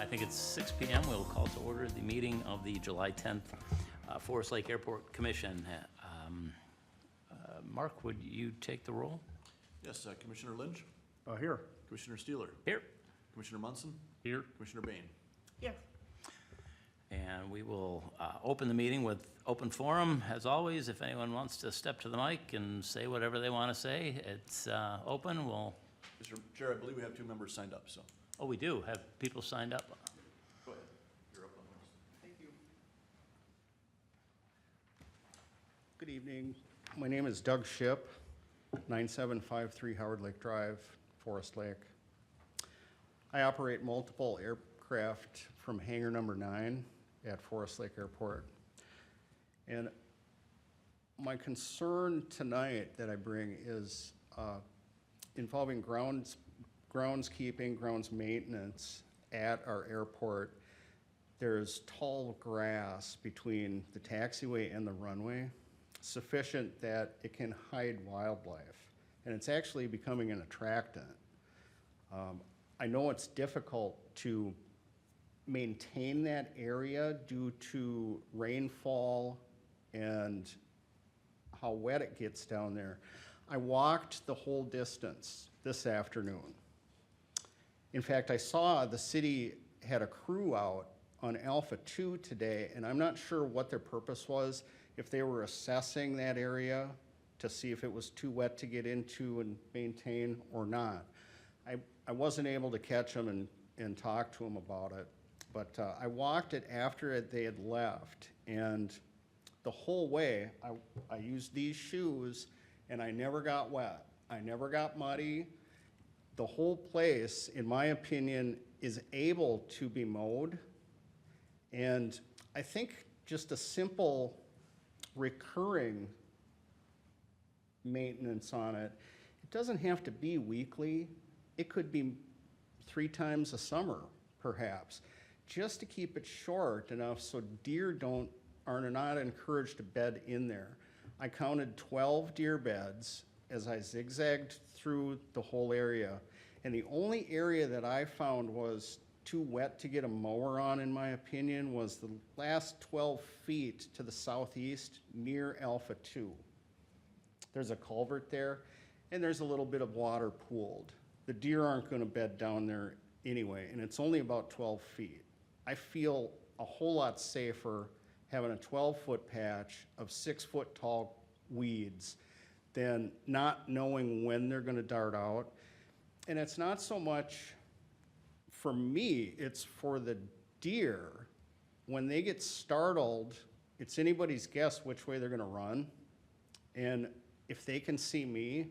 think it's 6 p.m. We'll call to order the meeting of the July 10th Forest Lake Airport Commission. Mark, would you take the roll? Yes, Commissioner Lynch, Here. Commissioner Steeler, Here. Commissioner Munson, Here. Commissioner Bain. Yes. And we will open the meeting with open forum. As always, if anyone wants to step to the mic and say whatever they want to say, it's open. We'll. Mr. Chair, I believe we have 2 members signed up, so. Oh, we do have people signed up. Go ahead. You're up on first. Thank you. Good evening. My name is Doug Ship, 9753 Howard Lake Drive, Forest Lake. I operate multiple aircraft from hangar number 9 at Forest Lake Airport. And my concern tonight that I bring is involving groundskeeping, grounds maintenance at our airport. There's tall grass between the taxiway and the runway, sufficient that it can hide wildlife. And it's actually becoming an attractant. I know it's difficult to maintain that area due to rainfall and how wet it gets down there. I walked the whole distance this afternoon. In fact, I saw the city had a crew out on Alpha 2 today, and I'm not sure what their purpose was, if they were assessing that area to see if it was too wet to get into and maintain or not. I wasn't able to catch them and talk to them about it, but I walked it after they had left, and the whole way I used these shoes and I never got wet. I never got muddy. The whole place, in my opinion, is able to be mowed. And I think just a simple recurring maintenance on it, it doesn't have to be weekly. It could be 3 times a summer, perhaps, just to keep it short enough so deer are not encouraged to bed in there. I counted 12 deer beds as I zigzagged through the whole area. And the only area that I found was too wet to get a mower on, in my opinion, was the last 12 feet to the southeast near Alpha 2. There's a culvert there, and there's a little bit of water pooled. The deer aren't going to bed down there anyway, and it's only about 12 feet. I feel a whole lot safer having a 12-foot patch of 6-foot tall weeds than not knowing when they're going to dart out. And it's not so much for me, it's for the deer. When they get startled, it's anybody's guess which way they're going to run. And if they can see me,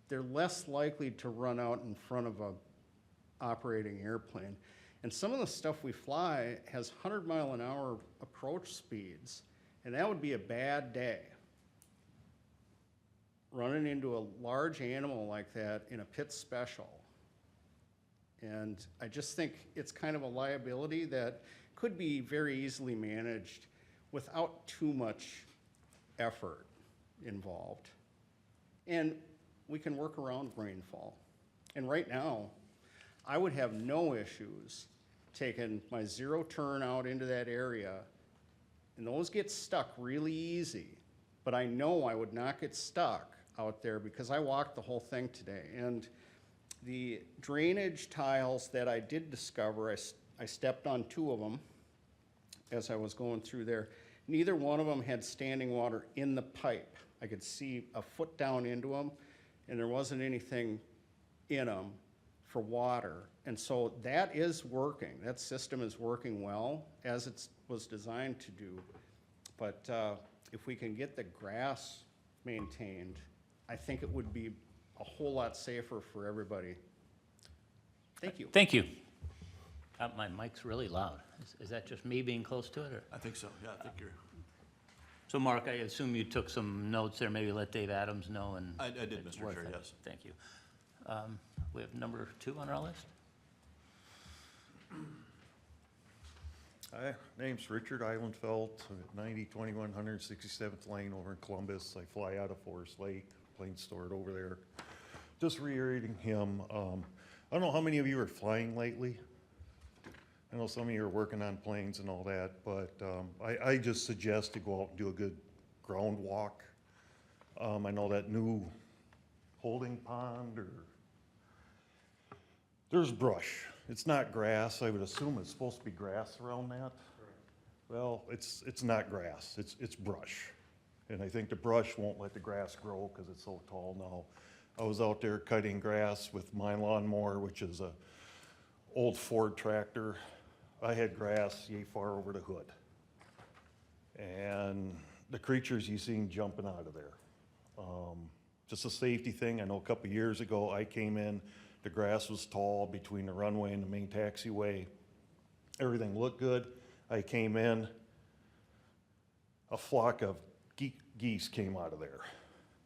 they're less likely to run out in front of a operating airplane. And some of the stuff we fly has 100-mile-an-hour approach speeds, and that would be a bad day. Running into a large animal like that in a pit special. And I just think it's kind of a liability that could be very easily managed without too much effort involved. And we can work around rainfall. And right now, I would have no issues taking my zero turn out into that area, and those get stuck really easy. But I know I would not get stuck out there because I walked the whole thing today. And the drainage tiles that I did discover, I stepped on 2 of them as I was going through there. Neither one of them had standing water in the pipe. I could see a foot down into them, and there wasn't anything in them for water. And so that is working. That system is working well as it was designed to do. But if we can get the grass maintained, I think it would be a whole lot safer for everybody. Thank you. Thank you. My mic's really loud. Is that just me being close to it? Or? I think so, yeah, I think you're. So Mark, I assume you took some notes there, maybe let Dave Adams know. And I did, Mr. Chair, it. yes. Thank you. We have number 2 on our list. Hi, name's Richard Eilenfeld, 9021 167th Lane over in Columbus. I fly out of Forest Lake, plane stored over there. Just reiterating him, I don't know how many of you are flying lately, I know some of you are working on planes and all that, but I just suggest to go out and do a good ground walk. I know that new holding pond or, there's brush. It's not grass. I would assume it's supposed to be grass around that. Well, it's not grass, it's brush. And I think the brush won't let the grass grow because it's so tall now. I was out there cutting grass with my lawnmower, which is a old Ford tractor. I had grass yay far over the hood. And the creatures you seen jumping out of there. Just a safety thing. I know a couple years ago I came in, the grass was tall between the runway and the main taxiway. Everything looked good. I came in, a flock of geese came out of there.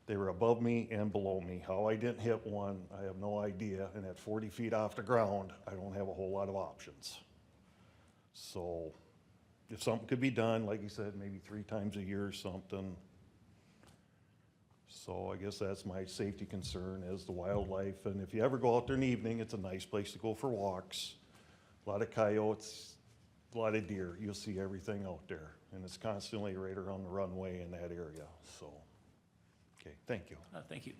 They were above me and below me. How I didn't hit one, I have no idea. And at 40 feet off the ground, I don't have a whole lot of options. So if something could be done, like you said, maybe 3 times a year or something. So I guess that's my safety concern is the wildlife. And if you ever go out there in the evening, it's a nice place to go for walks. A lot of coyotes, a lot of deer. You'll see everything out there. And it's constantly right around the runway in that area, so. Okay, thank you. Thank you.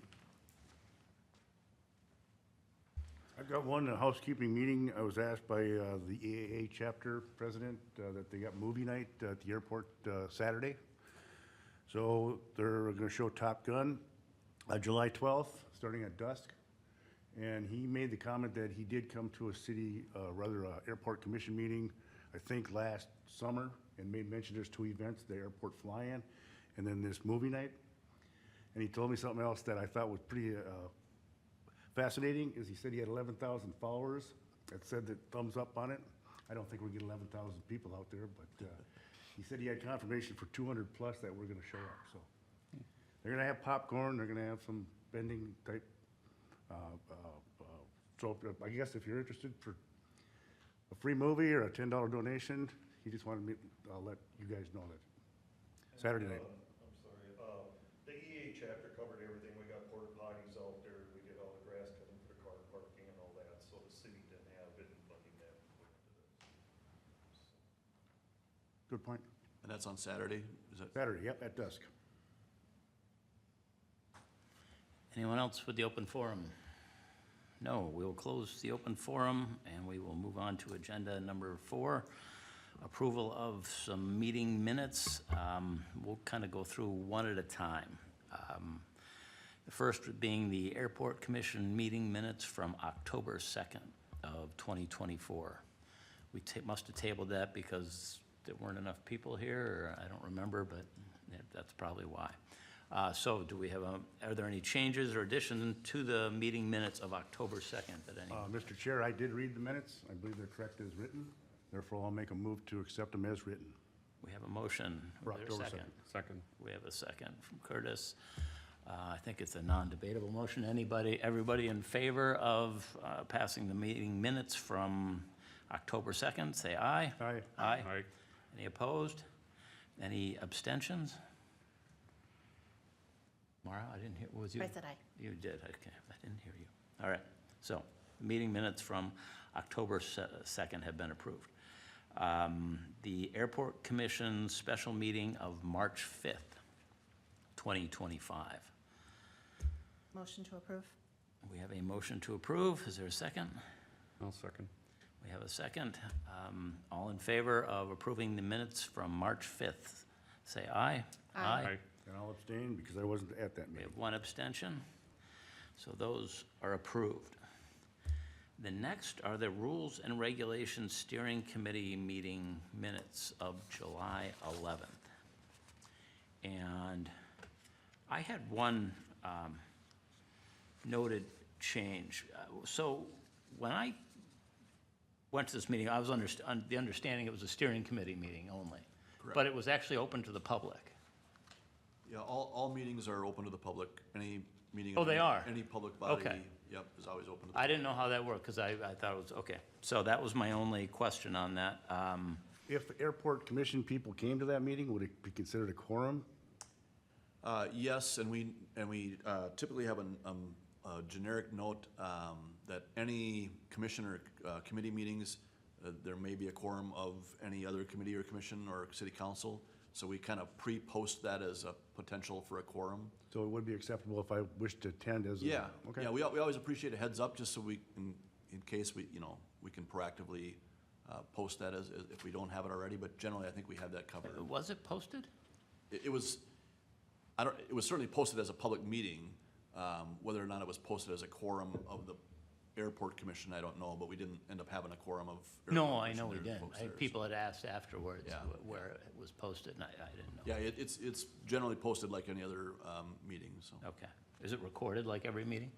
I've got one housekeeping meeting. I was asked by the EAA chapter president that they got movie night at the airport Saturday. So they're gonna show Top Gun July 12th, starting at dusk. And he made the comment that he did come to a city, airport commission meeting, I think last summer, and made mention there's 2 events, the airport fly-in, and then this movie night. And he told me something else that I thought was pretty fascinating, is he said he had 11,000 followers that said that thumbs up on it. I don't think we'll get 11,000 people out there, but he said he had confirmation for 200 plus that were gonna show up, so. They're gonna have popcorn, they're gonna have some bending type, so I guess if you're interested for a free movie or a $10 donation, he just wanted me, I'll let you guys know that. Saturday night. I'm sorry, the EA chapter covered everything. We got porta potties out there. We did all the grass cutting for the car parking and all that, so the city didn't have it in funding that. Good point. And that's on Saturday? Is that? Saturday, yep, at dusk. Anyone else with the open forum? No, we will close the open forum and we will move on to agenda number 4, approval of some meeting minutes. We'll kind of go through one at a time. The first being the Airport Commission meeting minutes from October 2nd of 2024. We must have tabled that because there weren't enough people here, or I don't remember, but that's probably why. So do we have are there any changes or additions to the meeting minutes of October 2nd that any? Mr. Chair, I did read the minutes. I believe they're correct as written. Therefore, I'll make a move to accept them as written. We have a motion. For Is there a October second? 2nd. Second. We have a second from Curtis. I think it's a non-debatable motion. Everybody in favor of passing the meeting minutes from October 2nd, say aye. Aye. Aye. Aye. Any opposed? Any abstentions? Mara, I didn't hear, was you? I said aye. You did, okay, I didn't hear you. All right, so, meeting minutes from October 2nd have been approved. The Airport Commission special meeting of March 5th, 2025. Motion to approve? We have a motion to approve, is there a second? I'll second. We have a second. All in favor of approving the minutes from March 5th, say aye. Aye. And I'll abstain because I wasn't at that We meeting. have one abstention, so those are approved. The next are the Rules and Regulations Steering Committee meeting minutes of July 11th. And I had one noted change. So when I went to this meeting, I was under the understanding it was a steering committee meeting only. Correct. But it was actually open to the public. Yeah, all meetings are open to the public. Any meeting. Oh, of they are? Any public body, Okay. yep, is always open to the. I didn't know how that worked, because I thought it was, okay. So that was my only question on that. If airport commission people came to that meeting, would it be considered a quorum? Yes, and we typically have a generic note that any commission or committee meetings there may be a quorum of any other committee or commission or city council. So we kind of pre-post that as a potential for a quorum. So it would be acceptable if I wish to attend as a... Yeah, Okay. yeah, we always appreciate a heads up, just so we, in case we, we can proactively post that as if we don't have it already, but generally, I think we have that covered. Was it posted? It was, it was certainly posted as a public meeting. Whether or not it was posted as a quorum of the airport commission, I don't know, but we didn't end up having a quorum of. No, airport I know we commission there, didn't. folks there, so- People had asked afterwards Yeah. where it was posted, and I didn't know. Yeah, it's generally posted like any other meeting, so. Okay. Is it recorded like every meeting?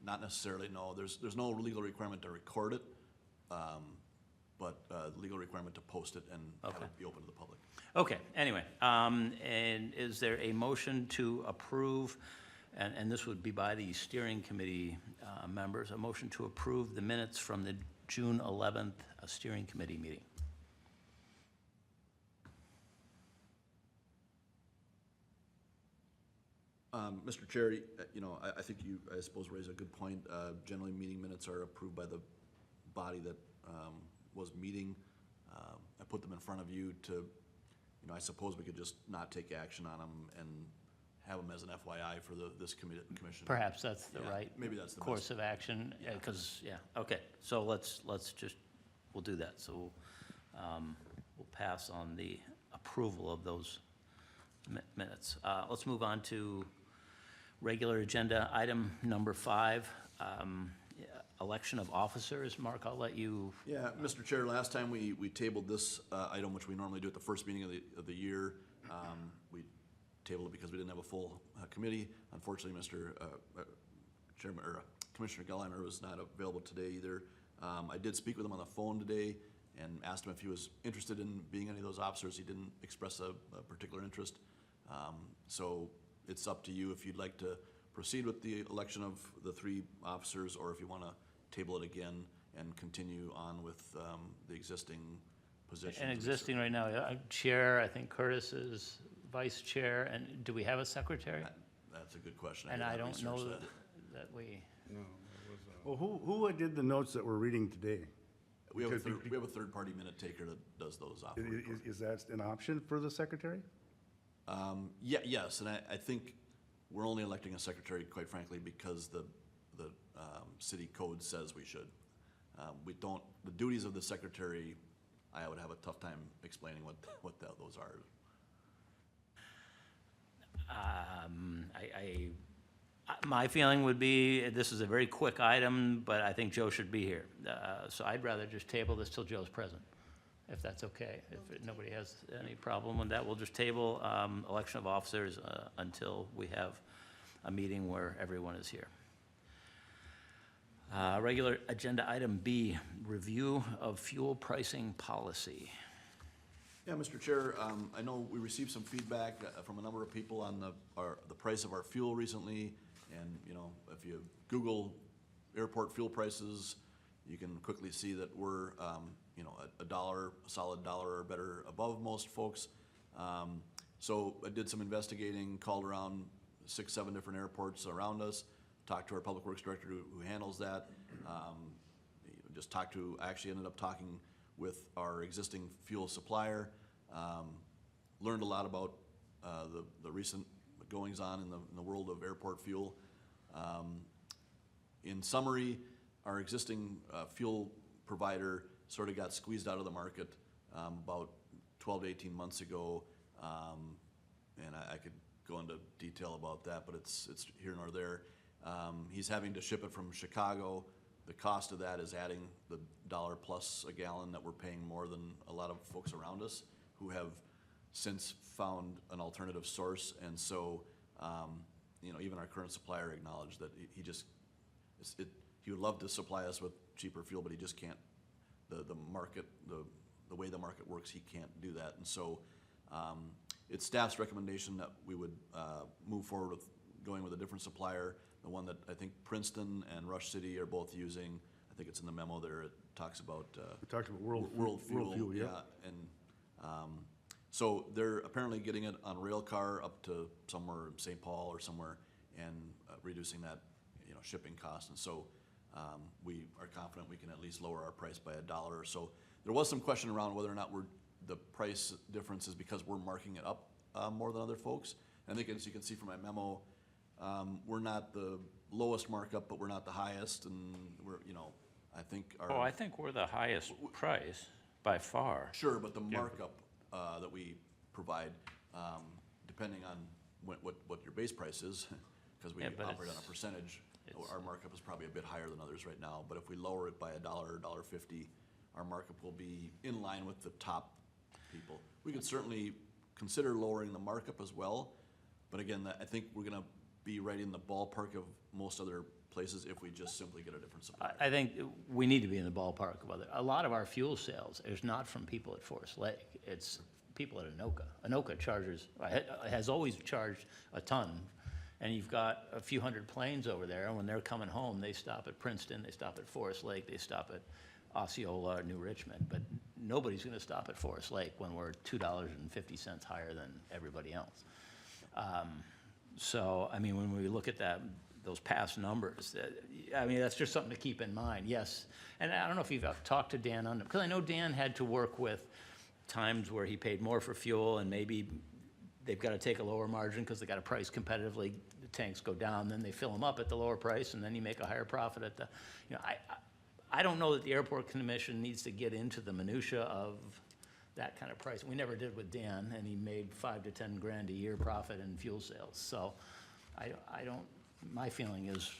Not necessarily, no. There's no legal requirement to record it, but legal requirement to post it and have Okay. it be open to the public. Okay, anyway, and is there a motion to approve, and this would be by the steering committee members, a motion to approve the minutes from the June 11th steering committee meeting? Mr. Chair, I think you, I suppose, raise a good point. Generally, meeting minutes are approved by the body that was meeting. I put them in front of you to, I suppose we could just not take action on them and have them as an FYI for this commission. Perhaps that's the Yeah, right maybe that's the course best. of action, because, okay, so let's just, we'll do that. So we'll pass on the approval of those minutes. Let's move on to regular agenda item number 5, election of officers. Mark, I'll let you. Yeah, Mr. Chair, last time we tabled this item, which we normally do at the first meeting of the year. We tabled it because we didn't have a full committee. Unfortunately, Chairman, or Commissioner Gallagher was not available today either. I did speak with him on the phone today and asked him if he was interested in being any of those officers. He didn't express a particular interest. So it's up to you if you'd like to proceed with the election of the 3 officers, or if you want to table it again and continue on with the existing positions. And existing right now, chair, I think Curtis is vice chair, and do we have a secretary? That's a good question. And did I not don't know research that we, Well, who did the notes that we're reading today? We have a Because we have a third-party minute taker that does those off. Is that an option for the secretary? Yeah, yes, and I think we're only electing a secretary, quite frankly, because the city code says we should. We don't, the duties of the secretary, I would have a tough time explaining what those are. my feeling would be, this is a very quick item, but I think Joe should be here. So I'd rather just table this till Joe's present, if that's okay. If nobody has any problem with that, we'll just table election of officers until we have a meeting where everyone is here. Regular agenda item B, review of fuel pricing policy. Yeah, Mr. Chair, I know we received some feedback from a number of people on the price of our fuel recently. And, if you Google airport fuel prices, you can quickly see that we're, a solid dollar or better above most folks. So I did some investigating, called around 6, 7 different airports around us, talked to our public works director who handles that. I actually ended up talking with our existing fuel supplier. Learned a lot about the recent goings-on in the world of airport fuel. In summary, our existing fuel provider sort of got squeezed out of the market about 12 to 18 months ago. And I could go into detail about that, but it's here nor there. He's having to ship it from Chicago. The cost of that is adding the $1 plus a gallon that we're paying more than a lot of folks around us who have since found an alternative source. And so, even our current supplier acknowledged that he would love to supply us with cheaper fuel, but he just can't. The market, the way the market works, he can't do that. And so, it's staff's recommendation that we would move forward with going with a different supplier, the one that I think Princeton and Rush City are both using. I think it's in the memo there. It talks about We talked about World Fuel, yeah. And so they're apparently getting it on rail car up to somewhere in St. Paul or somewhere, and reducing that, shipping cost. And so we are confident we can at least lower our price by $1 or so. There was some question around whether or not the price difference is because we're marking it up more than other folks. And I think as you can see from my memo, we're not the lowest markup, but we're not the highest, and we're, I think our. Oh, I think we're the highest price by far. Sure, but the markup that we provide, depending on what your base price is, because we Yeah, but operate on it's- a percentage, it's- our markup is probably a bit higher than others right now. But if we lower it by $1 or $1.50, our markup will be in line with the top people. We could certainly consider lowering the markup as well, but again, I think we're gonna be right in the ballpark of most other places if we just simply get a different supplier. I think we need to be in the ballpark of other, a lot of our fuel sales is not from people at Forest Lake, it's people at Anoka. Anoka has always charged a ton, and you've got a few hundred planes over there, and when they're coming home, they stop at Princeton, they stop at Forest Lake, they stop at Osceola, New Richmond, but nobody's gonna stop at Forest Lake when we're $2.50 higher than everybody else. So, I mean, when we look at those past numbers, that's just something to keep in mind, yes. And I don't know if you've talked to Dan on it, because I know Dan had to work with times where he paid more for fuel, and maybe they've got to take a lower margin because they got to price competitively, the tanks go down, then they fill them up at the lower price, and then you make a higher profit at the, I don't know that the airport commission needs to get into the minutia of that kind of price. We never did with Dan, and he made $5 to $10 grand a year profit in fuel sales. So I don't, my feeling is,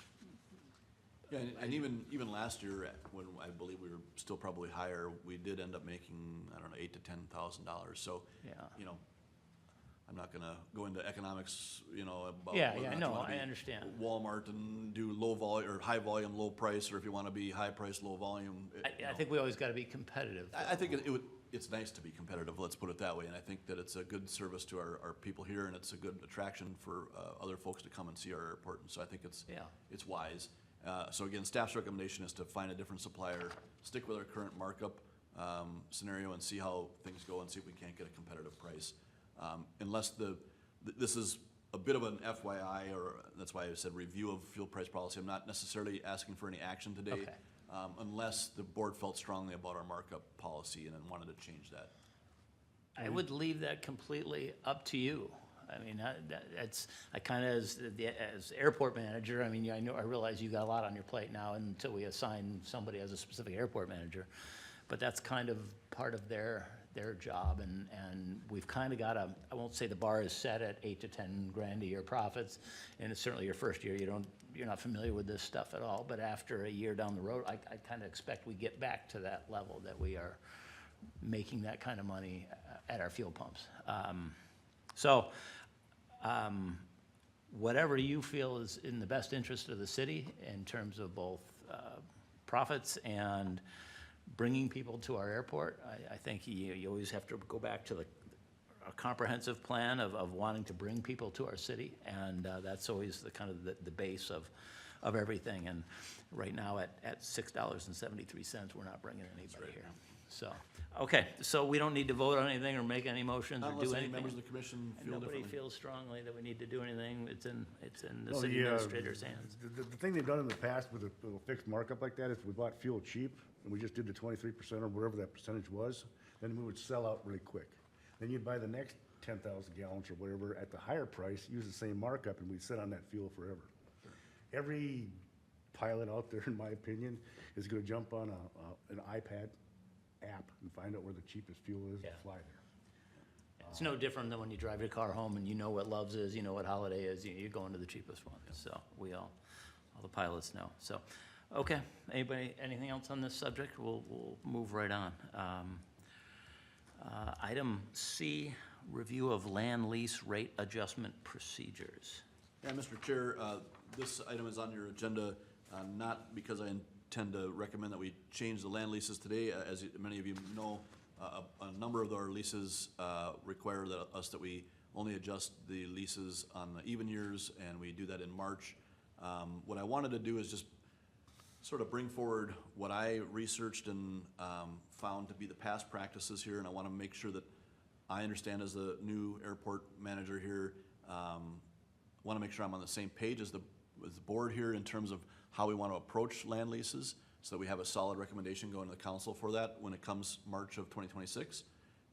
Yeah, and even last year, when I believe we were still probably higher, we did end up making, I don't know, $8,000 to $10,000. So, Yeah. I'm not gonna go into economics, about. Yeah, whether or yeah, not no, you wanna I be understand. Walmart and do low volume, or high volume, low price, or if you wanna be high price, low volume. I think we always got to be competitive. I think it's nice to be competitive, let's put it that way, and I think that it's a good service to our people here, and it's a good attraction for other folks to come and see our airport, and so I think it's wise. So again, staff's recommendation is to find a different supplier, stick with our current markup scenario, and see how things go, and see if we can't get a competitive price. Unless this is a bit of an FYI, or that's why I said review of fuel price policy. I'm not necessarily asking for any action today. Okay. Unless the board felt strongly about our markup policy and then wanted to change that. I would leave that completely up to you. I mean, I kind of, as airport manager, I mean, I realize you got a lot on your plate now until we assign somebody as a specific airport manager. But that's kind of part of their job, and we've kind of got I won't say the bar is set at 8 to 10 grand a year profits, and it's certainly your first year, you're not familiar with this stuff at all, but after a year down the road, I kind of expect we get back to that level, that we are making that kind of money at our fuel pumps. Whatever you feel is in the best interest of the city in terms of both profits and bringing people to our airport, I think you always have to go back to a comprehensive plan of wanting to bring people to our city, and that's always the kind of the base of everything. And right now at $6.73, we're not bringing anybody here. So, okay, so we don't need to vote on anything or make any motions or Unless do any anything? members of the commission And feel nobody differently. feels strongly that we need to do anything, it's in the Well, city administrator's hands. The thing they've done in the past with a little fixed markup like that, if we bought fuel cheap, and we just did the 23% or whatever that percentage was, then we would sell out really quick. Then you'd buy the next 10,000 gallons or whatever at the higher price, use the same markup, and we'd sit on that fuel forever. Every pilot out there, in my opinion, is gonna jump on an iPad app and find out where the cheapest fuel is Yeah. to fly there. It's no different than when you drive your car home and you know what Love's is, you know what Holiday is, you're going to the cheapest one. So we all the pilots know. So, okay, anything else on this subject? We'll move right on. Item C, review of land lease rate adjustment procedures. Yeah, Mr. Chair, this item is on your agenda, not because I intend to recommend that we change the land leases today. As many of you know, a number of our leases require that we only adjust the leases on the even years, and we do that in March. What I wanted to do is just sort of bring forward what I researched and found to be the past practices here, and I want to make sure that I understand as the new airport manager here, want to make sure I'm on the same page as the board here in terms of how we want to approach land leases. so that we have a solid recommendation going to the council for that when it comes March of 2026,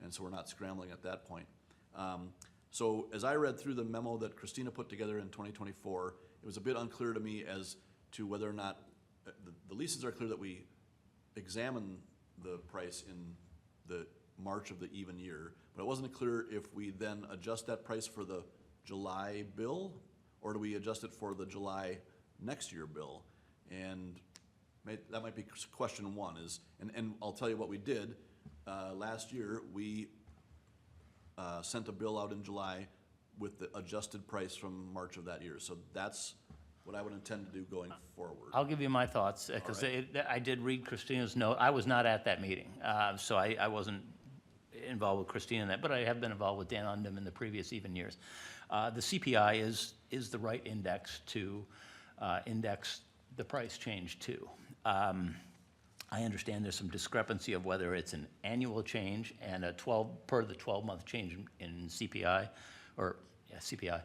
and so we're not scrambling at that point. So as I read through the memo that Christina put together in 2024, it was a bit unclear to me as to whether or not, the leases are clear that we examine the price in the March of the even year, but it wasn't clear if we then adjust that price for the July bill, or do we adjust it for the July next year bill? And that might be question one is, and I'll tell you what we did. Last year, we sent a bill out in July with the adjusted price from March of that year. So that's what I would intend to do going forward. I'll give you my thoughts, because I did read Christina's note. I was not at that meeting, so I wasn't involved with Christina in that, but I have been involved with Dan Undum in the previous even years. The CPI is the right index to index the price change to. I understand there's some discrepancy of whether it's an annual change and a 12-month change in CPI, or CPI,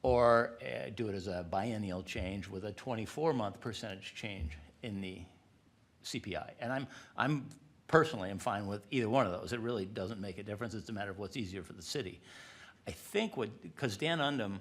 or do it as a biennial change with a 24-month percentage change in the CPI. And I'm personally am fine with either one of those. It really doesn't make a difference. It's a matter of what's easier for the city. I think because Dan Undum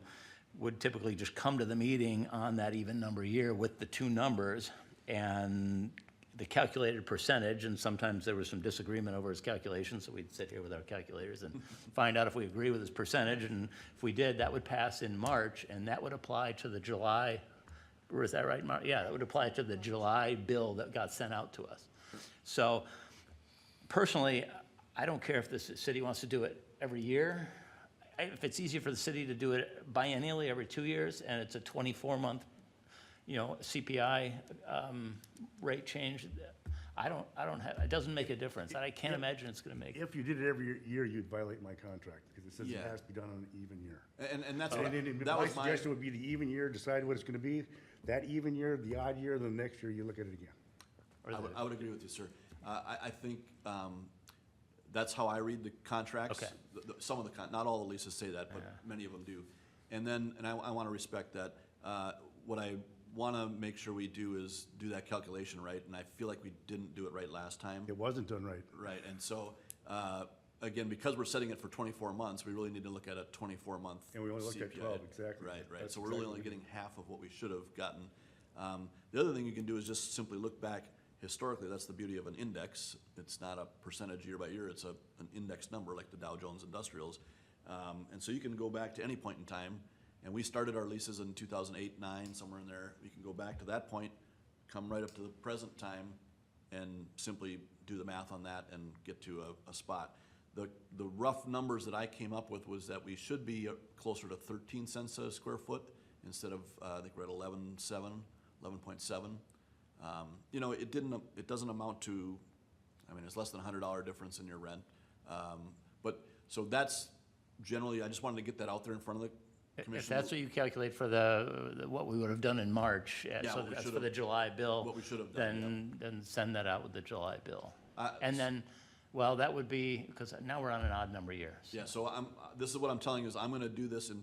would typically just come to the meeting on that even number year with the two numbers and the calculated percentage, and sometimes there was some disagreement over his calculations, so we'd sit here with our calculators and find out if we agree with his percentage, and if we did, that would pass in March, and that would apply to the July, or is that right, Mark? Yeah, that would apply to the July bill that got sent out to us. So personally, I don't care if the city wants to do it every year. If it's easier for the city to do it biennially every 2 years, and it's a 24-month, CPI rate change, it doesn't make a difference. I can't imagine it's gonna make. If you did it every year, you'd violate my contract, because it says it Yeah. has to be done on an even year. And that's And what, then that my was my, suggestion would be the even year, decide what it's gonna be. That even year, the odd year, then the next year, you look at it again. I would agree with you, sir. I think that's how I read the contracts. Okay. Some of not all the leases say that, but many of them do. And then, I want to respect that. What I want to make sure we do is do that calculation right, and I feel like we didn't do it right last time. It wasn't done right. Right, and so, again, because we're setting it for 24 months, we really need to look at a 24-month And we only looked at CPI. 12, exactly. Right, That's so we're really only exactly. getting half of what we should have gotten. The other thing you can do is just simply look back historically. That's the beauty of an index. It's not a percentage year by year, it's an index number like the Dow Jones Industrials. And so you can go back to any point in time, and we started our leases in 2008, 9, somewhere in there. We can go back to that point, come right up to the present time, and simply do the math on that and get to a spot. The rough numbers that I came up with was that we should be closer to 13 cents a square foot instead of, I think we're at 11.7. It doesn't amount to, it's less than $100 difference in your rent. But, so that's generally, I just wanted to get that out there in front of the commission. If that's what you calculate for what we would have done in March, Yeah, so what we that's should for the have- July bill. what we should have done, Then send that out with the July bill. Uh, And then, well, that would be, because now we're on an odd number year. Yeah, so this is what I'm telling you is I'm gonna do this in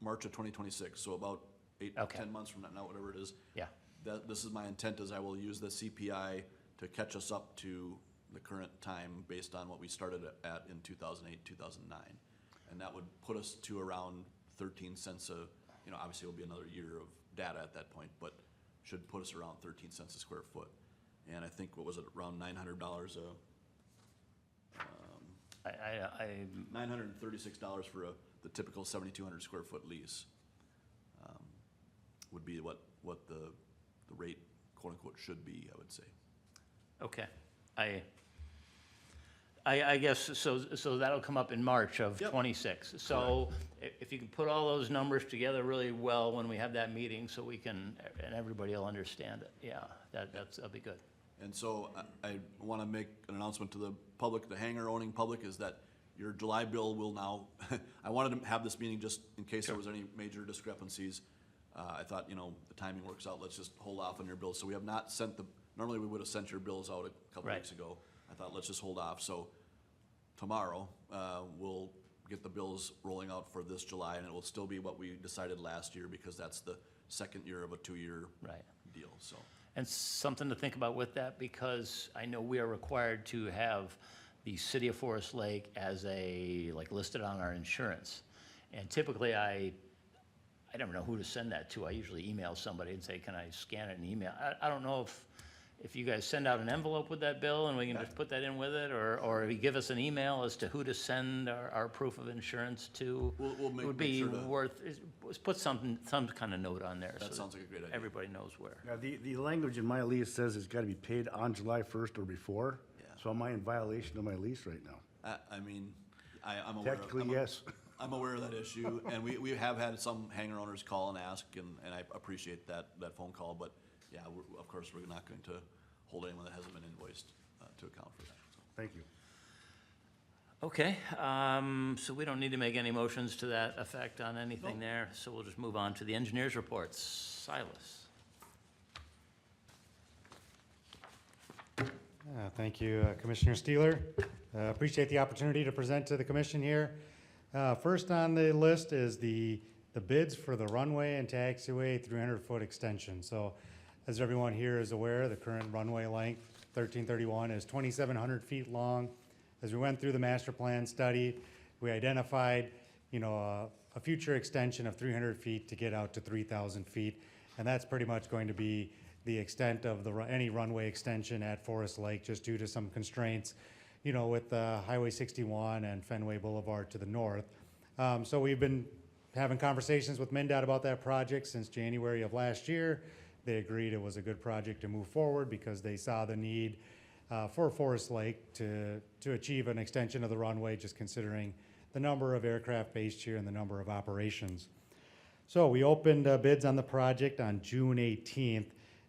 March of 2026, so about 8, Okay. 10 months from now, whatever it is. Yeah, This is my intent, is I will use the CPI to catch us up to the current time based on what we started at in 2008, 2009. And that would put us to around 13 cents obviously it'll be another year of data at that point, but should put us around 13 cents a square foot. And I think, what was it, around $900 $936 for the typical 7,200 square foot lease, would be what the rate, quote unquote, should be, I would say. okay. I guess, so that'll come up in March of Yep. '26. So if you can put all those numbers together really well when we have that meeting, so we can, and everybody will understand it, yeah, that'll be good. And so I want to make an announcement to the public, the hangar owning public, is that your July bill will now, I wanted to have this meeting just in case there was any major discrepancies. I thought, the timing works out, let's just hold off on your bills. So we have not sent normally we would have sent your bills out a couple Right. weeks ago. I thought, let's just hold off. So tomorrow, we'll get the bills rolling out for this July, and it will still be what we decided last year, because that's the second year of a 2-year Right. deal, so. And something to think about with that, because I know we are required to have the city of Forest Lake as like listed on our insurance. And typically I don't know who to send that to. I usually email somebody and say, can I scan it and email? I don't know if you guys send out an envelope with that bill and we can just put that in with it, or if you give us an email as to who to send our proof of insurance to. We'll It make would be sure to- put some kind of note on there. That so sounds like a great idea. everybody knows where. Yeah, the language in my lease says it's gotta be paid on July 1st or before. Yeah. So am I in violation of my lease right now? I mean, I'm aware of. Technically, I'm- yes. I'm aware of that issue, and we have had some hangar owners call and ask, and I appreciate that phone call, but yeah, of course, we're not going to hold anyone that hasn't been invoiced to account for that, so. Thank you. Okay, so we don't need to make any motions to that effect on anything there, so we'll just move on to the engineers' reports. Silas? Thank you, Commissioner Steeler. Appreciate the opportunity to present to the commission here. First on the list is the bids for the runway and taxiway 300-foot extension. So as everyone here is aware, the current runway length, 1331, is 2,700 feet long. As we went through the master plan study, we identified, a future extension of 300 feet to get out to 3,000 feet. And that's pretty much going to be the extent of any runway extension at Forest Lake, just due to some constraints, with Highway 61 and Fenway Boulevard to the north. So we've been having conversations with MnDOT about that project since January of last year. They agreed it was a good project to move forward because they saw the need for Forest Lake to achieve an extension of the runway, just considering the number of aircraft based here and the number of operations. So we opened bids on the project on June 18th.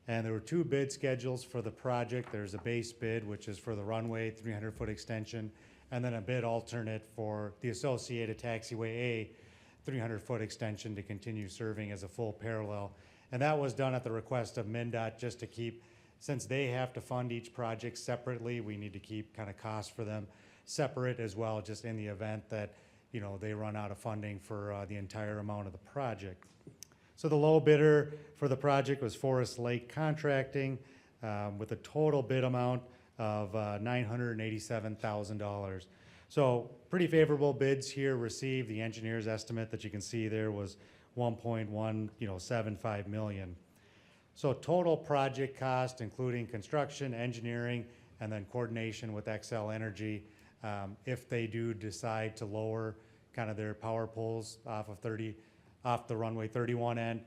And there were two bid schedules for the project. There's a base bid, which is for the runway 300-foot extension, and then a bid alternate for the associated Taxiway A 300-foot extension to continue serving as a full parallel. And that was done at the request of MnDOT, just to keep, since they have to fund each project separately, we need to keep kind of costs for them separate as well, just in the event that, they run out of funding for the entire amount of the project. So the low bidder for the project was Forest Lake Contracting, with a total bid amount of $987,000. So pretty favorable bids here received. The engineer's estimate that you can see there was 1.175 million. So total project cost, including construction, engineering, and then coordination with XL Energy, if they do decide to lower kind of their power poles off the runway 31 end,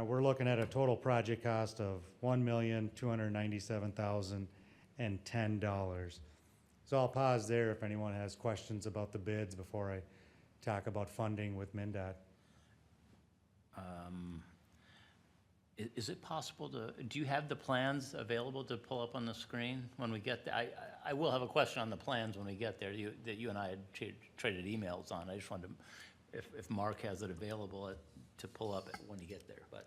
we're looking at a total project cost of $1,297,010. So I'll pause there if anyone has questions about the bids before I talk about funding with MnDOT. Is it possible do you have the plans available to pull up on the screen when we get there? I will have a question on the plans when we get there that you and I had traded emails on. I just wanted to, if Mark has it available to pull up when you get there, but.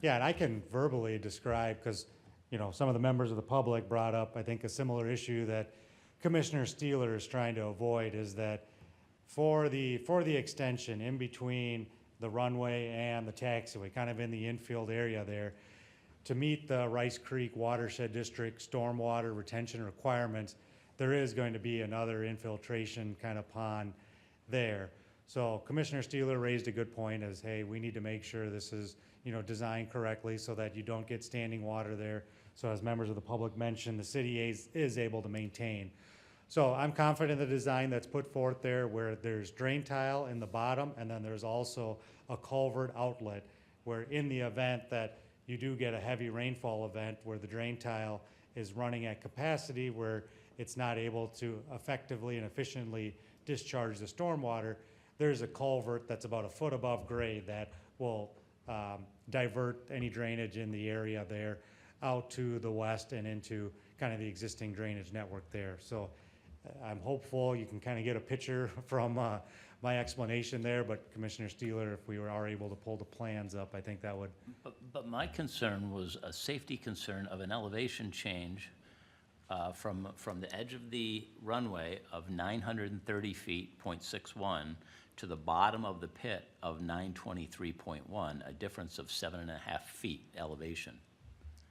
Yeah, and I can verbally describe, because, some of the members of the public brought up, I think, a similar issue that Commissioner Steeler is trying to avoid, is that for the extension in between the runway and the taxiway, kind of in the infield area there, to meet the Rice Creek Watershed District stormwater retention requirements, there is going to be another infiltration kind of pond there. So Commissioner Steeler raised a good point as, hey, we need to make sure this is, designed correctly so that you don't get standing water there. So as members of the public mentioned, the city is able to maintain. So I'm confident in the design that's put forth there, where there's drain tile in the bottom, and then there's also a culvert outlet, where in the event that you do get a heavy rainfall event where the drain tile is running at capacity, where it's not able to effectively and efficiently discharge the stormwater, there's a culvert that's about a foot above grade that will divert any drainage in the area there out to the west and into kind of the existing drainage network there. So I'm hopeful you can kind of get a picture from my explanation there, but Commissioner Steeler, if we are able to pull the plans up, I think that would. But my concern was a safety concern of an elevation change from the edge of the runway of 930 feet, 0.61, to the bottom of the pit of 923.1, a difference of 7.5 feet elevation.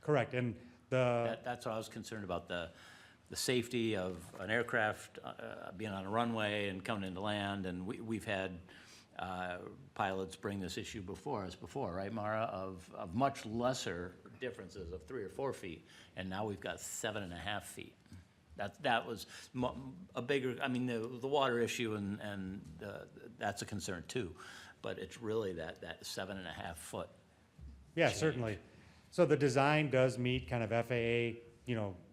Correct, and the, That's what I was concerned about, the safety of an aircraft being on a runway and coming into land, and we've had pilots bring this issue before us before, right, Mara, of much lesser differences of 3 or 4 feet, and now we've got 7.5 feet. That was a bigger, I mean, the water issue and that's a concern too, but it's really that 7.5 foot. yeah, change. certainly. So the design does meet kind of FAA,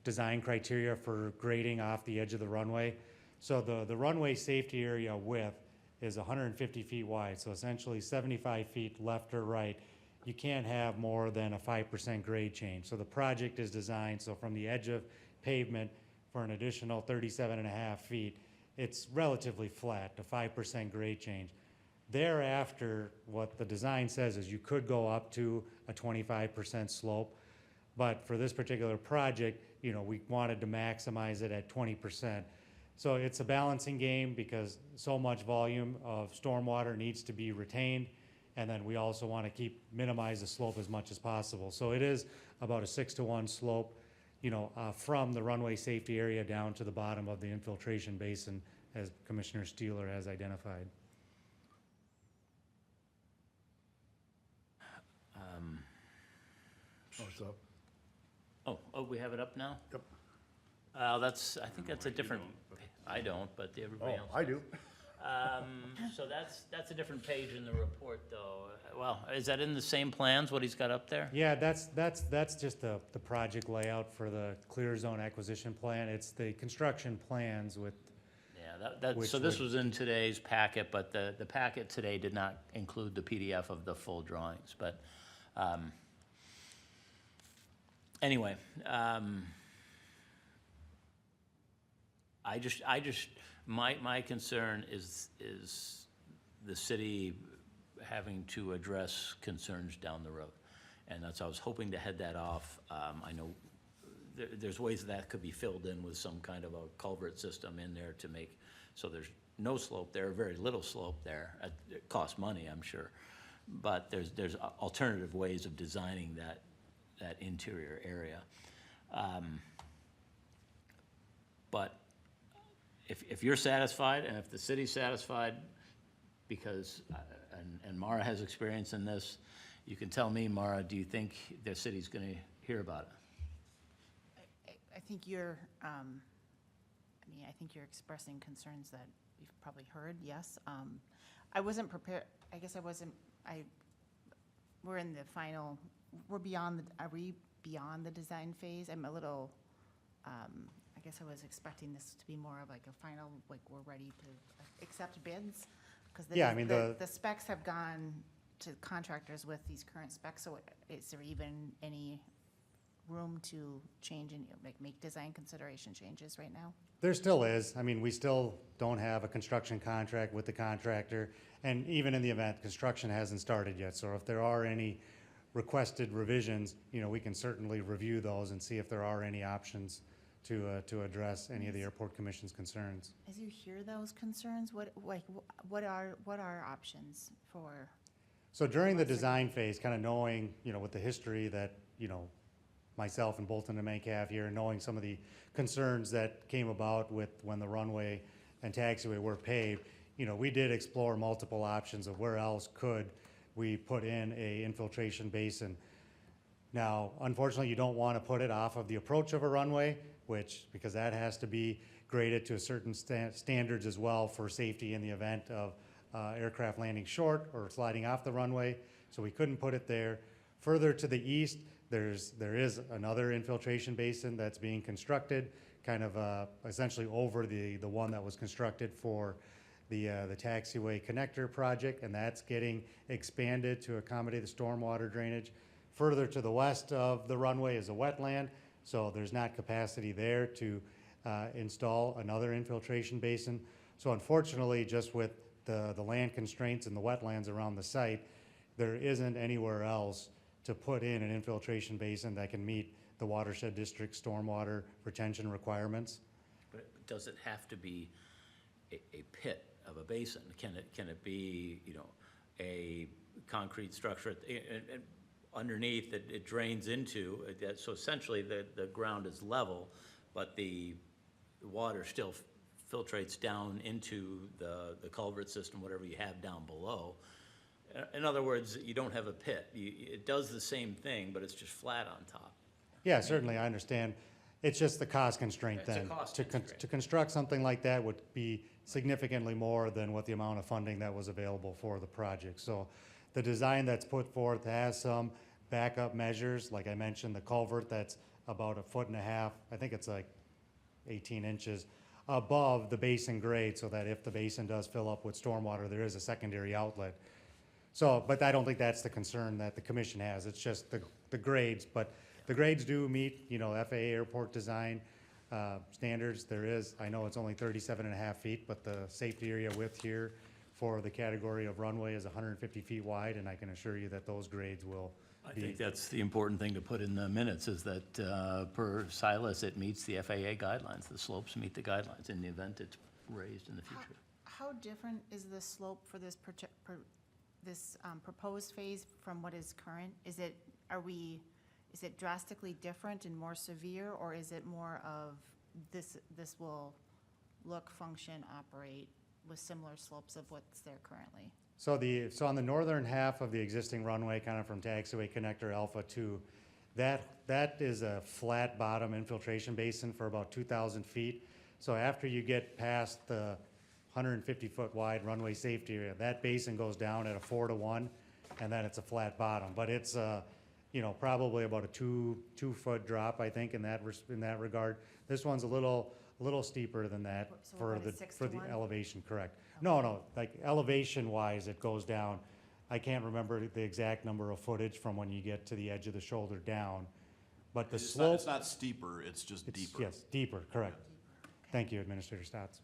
design criteria for grading off the edge of the runway. So the runway safety area width is 150 feet wide, so essentially 75 feet left or right. You can't have more than a 5% grade change. So the project is designed, so from the edge of pavement for an additional 37.5 feet, it's relatively flat, a 5% grade change. Thereafter, what the design says is you could go up to a 25% slope, but for this particular project, we wanted to maximize it at 20%. So it's a balancing game because so much volume of stormwater needs to be retained, and then we also want to minimize the slope as much as possible. So it is about a 6-to-1 slope, from the runway safety area down to the bottom of the infiltration basin, as Commissioner Steeler has identified. Oh, it's up. Oh, we have it up now? Yep. I think that's a different, I don't, but everybody else. Oh, I do. So that's a different page in the report, though. Well, is that in the same plans, what he's got up there? Yeah, that's just the project layout for the clear zone acquisition plan. It's the construction plans with, Yeah, Which so this would- was in today's packet, but the packet today did not include the PDF of the full drawings, but, anyway, my concern is the city having to address concerns down the road. And that's, I was hoping to head that off. I know there's ways that could be filled in with some kind of a culvert system in there to make, so there's no slope there, very little slope there. It costs money, I'm sure. But there's alternative ways of designing that interior area. But if you're satisfied and if the city's satisfied, because, and Mara has experience in this, you can tell me, Mara, do you think the city's gonna hear about it? I think you're, I think you're expressing concerns that we've probably heard, yes. I wasn't prepared, I guess I wasn't, we're in the final, are we beyond the design phase? I'm a little, I guess I was expecting this to be more of like a final, like we're ready to accept bids. Because Yeah, I mean, the specs have gone to contractors with these current specs, so is there even any room to change and make design consideration changes right now? there still is. I mean, we still don't have a construction contract with the contractor. And even in the event, construction hasn't started yet. So if there are any requested revisions, we can certainly review those and see if there are any options to address any of the airport commission's concerns. As you hear those concerns, what are options for? So during the design phase, kind of knowing, with the history that, myself and Bolton and Mank have here, knowing some of the concerns that came about with when the runway and taxiway were paved, we did explore multiple options of where else could we put in a infiltration basin. Now, unfortunately, you don't want to put it off of the approach of a runway, because that has to be graded to a certain standards as well for safety in the event of aircraft landing short or sliding off the runway. So we couldn't put it there. Further to the east, there is another infiltration basin that's being constructed, kind of essentially over the one that was constructed for the taxiway connector project, and that's getting expanded to accommodate the stormwater drainage. Further to the west of the runway is a wetland, so there's not capacity there to install another infiltration basin. So unfortunately, just with the land constraints and the wetlands around the site, there isn't anywhere else to put in an infiltration basin that can meet the watershed district stormwater retention requirements. But does it have to be a pit of a basin? Can it be, a concrete structure? And underneath it drains into, so essentially the ground is level, but the water still filtrates down into the culvert system, whatever you have down below. In other words, you don't have a pit. It does the same thing, but it's just flat on top. Yeah, certainly, I understand. It's just the cost constraint It's a then. cost To constraint. to construct something like that would be significantly more than what the amount of funding that was available for the project. So the design that's put forth has some backup measures, like I mentioned, the culvert that's about 1.5 feet, I think it's like 18 inches above the basin grade, so that if the basin does fill up with stormwater, there is a secondary outlet. So, but I don't think that's the concern that the commission has, it's just the grades, but the grades do meet, FAA airport design standards. There is, I know it's only 37.5 feet, but the safety area width here for the category of runway is 150 feet wide, and I can assure you that those grades will I be. think that's the important thing to put in the minutes, is that per Silas, it meets the FAA guidelines. The slopes meet the guidelines in the event it's raised in the future. How different is the slope for this proposed phase from what is current? Is it drastically different and more severe, or is it more of this will look, function, operate with similar slopes of what's there currently? So on the northern half of the existing runway, kind of from Taxiway Connector Alpha 2, that is a flat bottom infiltration basin for about 2,000 feet. So after you get past the 150-foot wide runway safety area, that basin goes down at a 4-to-1, and then it's a flat bottom. But it's probably about a 2-foot drop, I think, in that regard. This one's a little steeper than that So for about a the 6 for to the 1? elevation, correct. No, like elevation wise, it goes down. I can't remember the exact number of footage from when you get to the edge of the shoulder down, but the slope. It's not steeper, it's just it's- deeper. Yes, deeper, correct. Thank you, Administrator Stotts.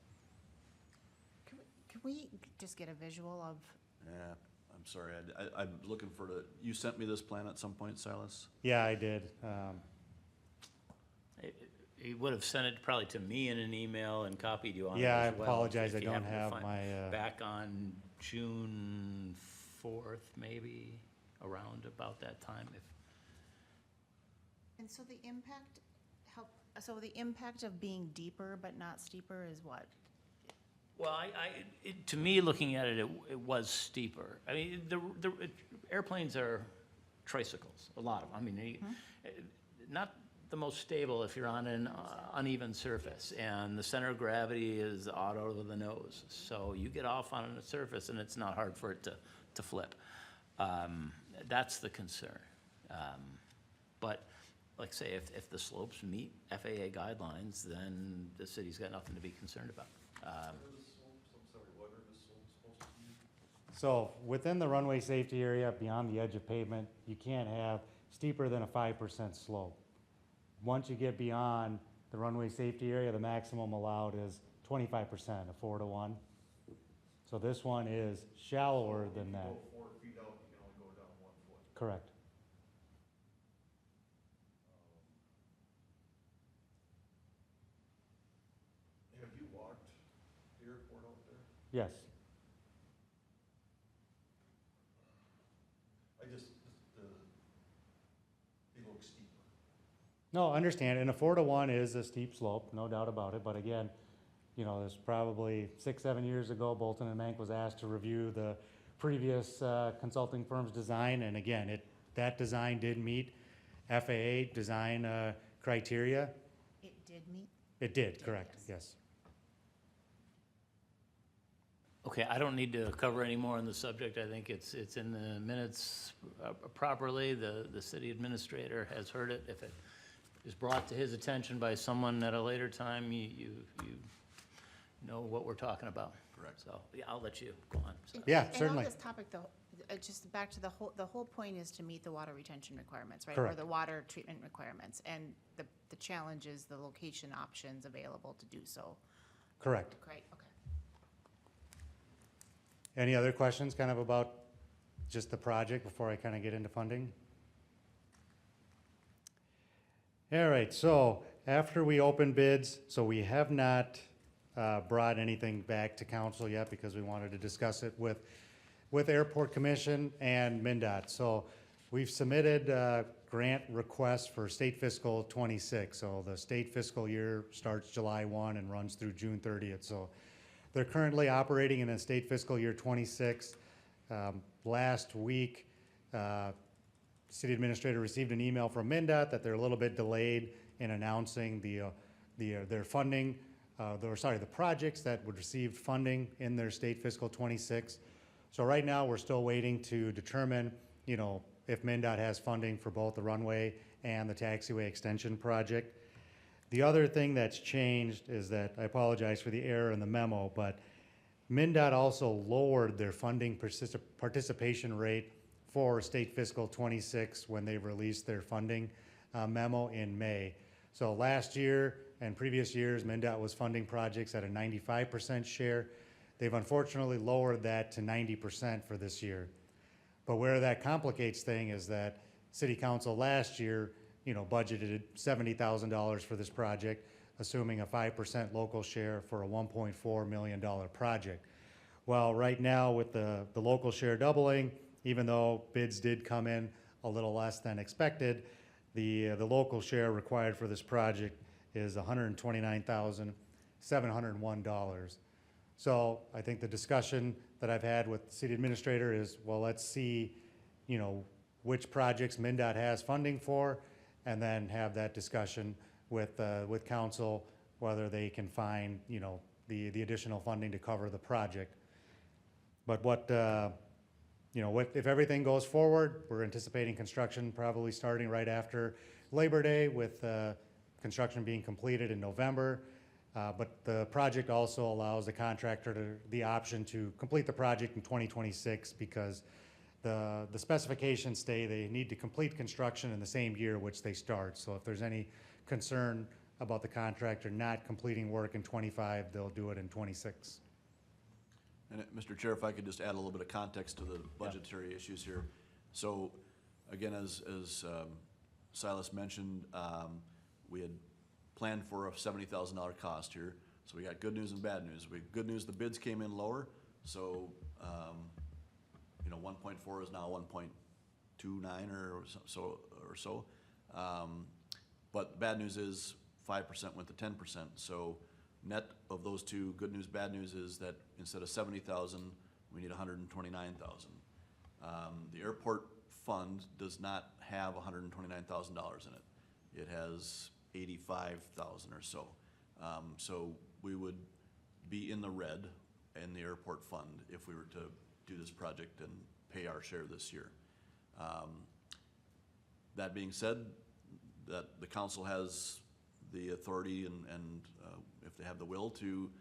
Can we just get a visual of, Yeah, I'm sorry, I'm looking for you sent me this plan at some point, Silas? Yeah, I did. He would have sent it probably to me in an email and copied you on it Yeah, I as well. apologize, if I you don't happen to have find- my, Back on June 4th, maybe, around about that time, if. and so the impact of being deeper but not steeper is what? Well, to me, looking at it, it was steeper. I mean, the airplanes are tricycles, a lot of them. I mean, not the most stable if you're on an uneven surface, and the center of gravity is auto to the nose. So you get off on a surface, and it's not hard for it to flip. That's the concern. But like I say, if the slopes meet FAA guidelines, then the city's got nothing to be concerned about. So within the runway safety area, beyond the edge of pavement, you can't have steeper than a 5% slope. Once you get beyond the runway safety area, the maximum allowed is 25%, a 4-to-1. So this one is shallower than that. 4 feet out, you can only go down 1 foot. Correct. Have you walked the airport out there? Yes. They look steeper. No, understand, and a 4-to-1 is a steep slope, no doubt about it, but again, there's probably 6-7 years ago, Bolton and Mank was asked to review the previous consulting firm's design, and again, that design did meet FAA design criteria. It did meet? It did, correct, yes. Okay, I don't need to cover any more on the subject. I think it's in the minutes properly. The city administrator has heard it. If it is brought to his attention by someone at a later time, you know what we're talking about. Correct. So, yeah, I'll let you go on. So- Yeah, And certainly. on this topic, though, just back to the whole point is to meet the water retention requirements, right? Correct. Or the water treatment requirements, and the challenge is the location options available to do so. Correct. Great, okay. Any other questions kind of about just the project before I kind of get into funding? All right, so after we open bids, so we have not brought anything back to council yet because we wanted to discuss it with Airport Commission and MnDOT. So we've submitted grant requests for state fiscal '26. So the state fiscal year starts July 1 and runs through June 30th. So they're currently operating in a state fiscal year '26. Last week, city administrator received an email from MnDOT that they're a little bit delayed in announcing their funding, the projects that would receive funding in their state fiscal '26. So right now, we're still waiting to determine, if MnDOT has funding for both the runway and the Taxiway Extension Project. The other thing that's changed is that, I apologize for the error in the memo, but MnDOT also lowered their funding participation rate for state fiscal '26 when they released their funding memo in May. So last year and previous years, MnDOT was funding projects at a 95% share. They've unfortunately lowered that to 90% for this year. But where that complicates thing is that City Council last year, budgeted $70,000 for this project, assuming a 5% local share for a $1.4 million project. Well, right now with the local share doubling, even though bids did come in a little less than expected, the local share required for this project is $129,701. So I think the discussion that I've had with the city administrator is, well, let's see, which projects MnDOT has funding for, and then have that discussion with council, whether they can find, the additional funding to cover the project. But if everything goes forward, we're anticipating construction probably starting right after Labor Day, with construction being completed in November. But the project also allows the contractor the option to complete the project in 2026, because the specifications say they need to complete construction in the same year which they start. So if there's any concern about the contractor not completing work in '25, they'll do it in '26. And Mr. Chair, if I could just add a little bit of context to the budgetary issues here. So again, as Silas mentioned, we had planned for a $70,000 cost here. So we got good news and bad news. Good news, the bids came in lower. So, 1.4 is now 1.29 or so. But bad news is 5% went to 10%. So net of those two, good news, bad news, is that instead of 70,000, we need 129,000. The airport fund does not have $129,000 in it. It has 85,000 or so. So we would be in the red in the airport fund if we were to do this project and pay our share this year. That being said, that the council has the authority and if they have the will to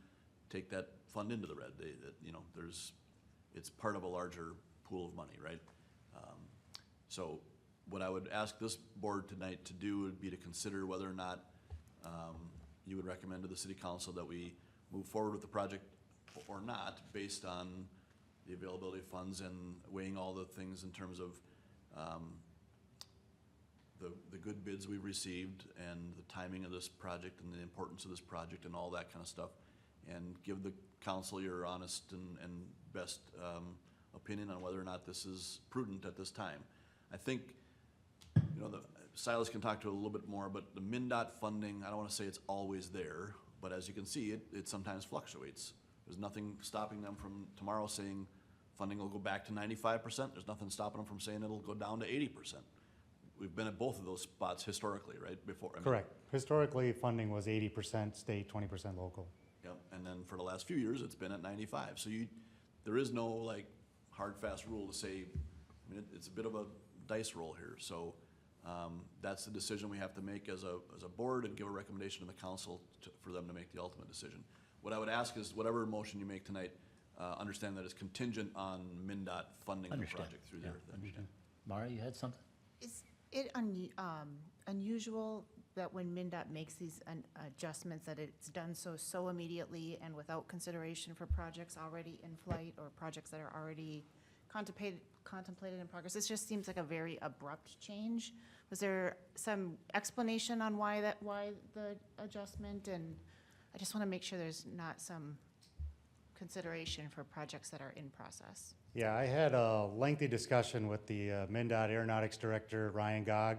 take that fund into the red, it's part of a larger pool of money, right? So what I would ask this board tonight to do would be to consider whether or not you would recommend to the city council that we move forward with the project or not, based on the availability of funds and weighing all the things in terms of the good bids we've received and the timing of this project and the importance of this project and all that kind of stuff, and give the council your honest and best opinion on whether or not this is prudent at this time. I think, Silas can talk to it a little bit more, but the MnDOT funding, I don't want to say it's always there, but as you can see, it sometimes fluctuates. There's nothing stopping them from tomorrow saying funding will go back to 95%. There's nothing stopping them from saying it'll go down to 80%. We've been at both of those spots historically, right, before. Correct. Historically, funding was 80% state, 20% local. Yep, and then for the last few years, it's been at 95. So there is no hard, fast rule to say, it's a bit of a dice roll here. So that's the decision we have to make as a board, and give a recommendation to the council for them to make the ultimate decision. What I would ask is, whatever motion you make tonight, understand that it's contingent on MnDOT funding the project through their thing. Mara, you had something? Is it unusual that when MnDOT makes these adjustments, that it's done so immediately and without consideration for projects already in flight or projects that are already contemplated in progress? This just seems like a very abrupt change. Was there some explanation on why the adjustment? And I just want to make sure there's not some consideration for projects that are in process. Yeah, I had a lengthy discussion with the MnDOT Aeronautics Director, Ryan Gog,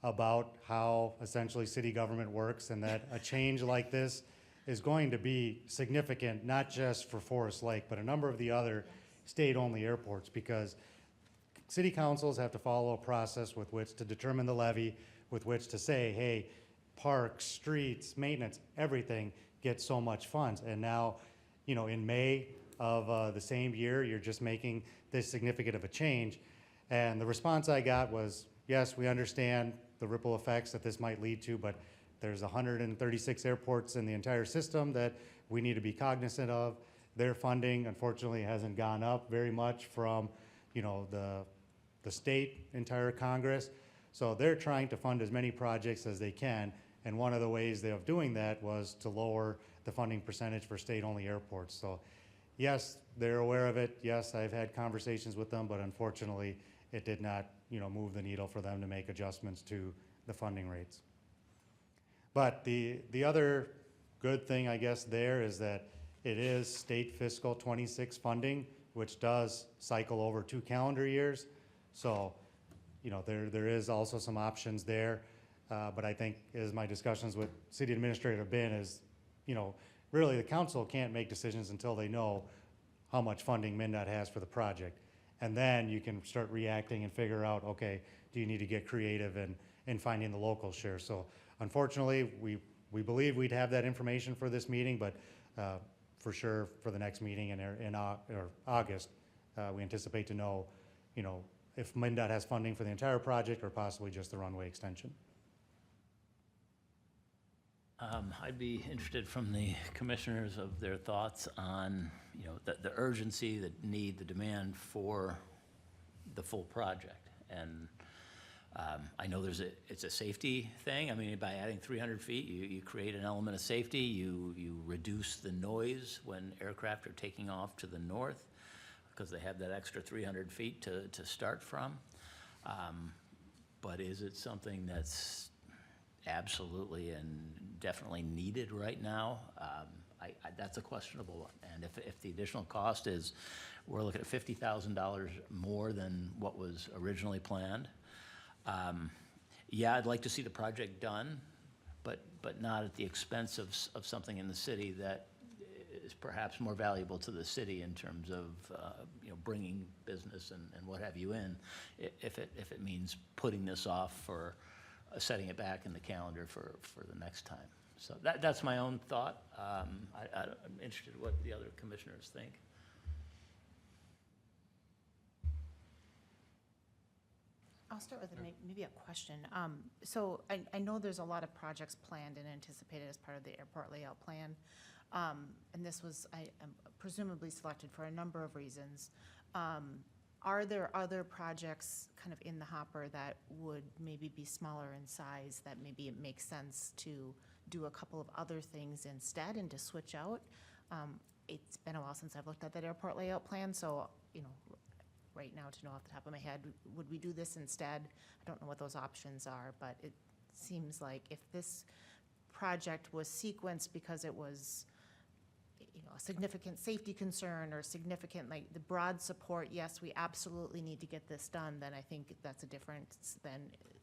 about how essentially city government works and that a change like this is going to be significant, not just for Forest Lake, but a number of the other state-only airports, because city councils have to follow a process with which to determine the levy, with which to say, hey, parks, streets, maintenance, everything gets so much funds. And now, in May of the same year, you're just making this significant of a change. And the response I got was, yes, we understand the ripple effects that this might lead to, but there's 136 airports in the entire system that we need to be cognizant of. Their funding, unfortunately, hasn't gone up very much from, the state entire Congress. So they're trying to fund as many projects as they can. And one of the ways of doing that was to lower the funding percentage for state-only airports. So yes, they're aware of it. Yes, I've had conversations with them, but unfortunately, it did not, move the needle for them to make adjustments to the funding rates. But the other good thing, I guess, there is that it is state fiscal 26 funding, which does cycle over 2 calendar years. So, there is also some options there. But I think, as my discussions with city administrator have been, is, really the council can't make decisions until they know how much funding MnDOT has for the project. And then you can start reacting and figure out, okay, do you need to get creative in finding the local share? So unfortunately, we believe we'd have that information for this meeting, but for sure for the next meeting in August, we anticipate to know, if MnDOT has funding for the entire project or possibly just the runway extension. I'd be interested from the commissioners of their thoughts on, the urgency, the need, the demand for the full project. And I know it's a safety thing. I mean, by adding 300 feet, you create an element of safety. You reduce the noise when aircraft are taking off to the north, because they have that extra 300 feet to start from. But is it something that's absolutely and definitely needed right now? That's a questionable one. And if the additional cost is, we're looking at $50,000 more than what was originally planned, yeah, I'd like to see the project done, but not at the expense of something in the city that is perhaps more valuable to the city in terms of bringing business and what have you in, if it means putting this off for setting it back in the calendar for the next time. So that's my own thought. I'm interested in what the other commissioners think. I'll start with maybe a question. So I know there's a lot of projects planned and anticipated as part of the airport layout plan. And this was presumably selected for a number of reasons. Are there other projects kind of in the hopper that would maybe be smaller in size, that maybe it makes sense to do a couple of other things instead and to switch out? It's been a while since I've looked at that airport layout plan, so, right now, to know off the top of my head, would we do this instead? I don't know what those options are, but it seems like if this project was sequenced because it was, a significant safety concern or significant, like the broad support, yes, we absolutely need to get this done, then I think that's a difference than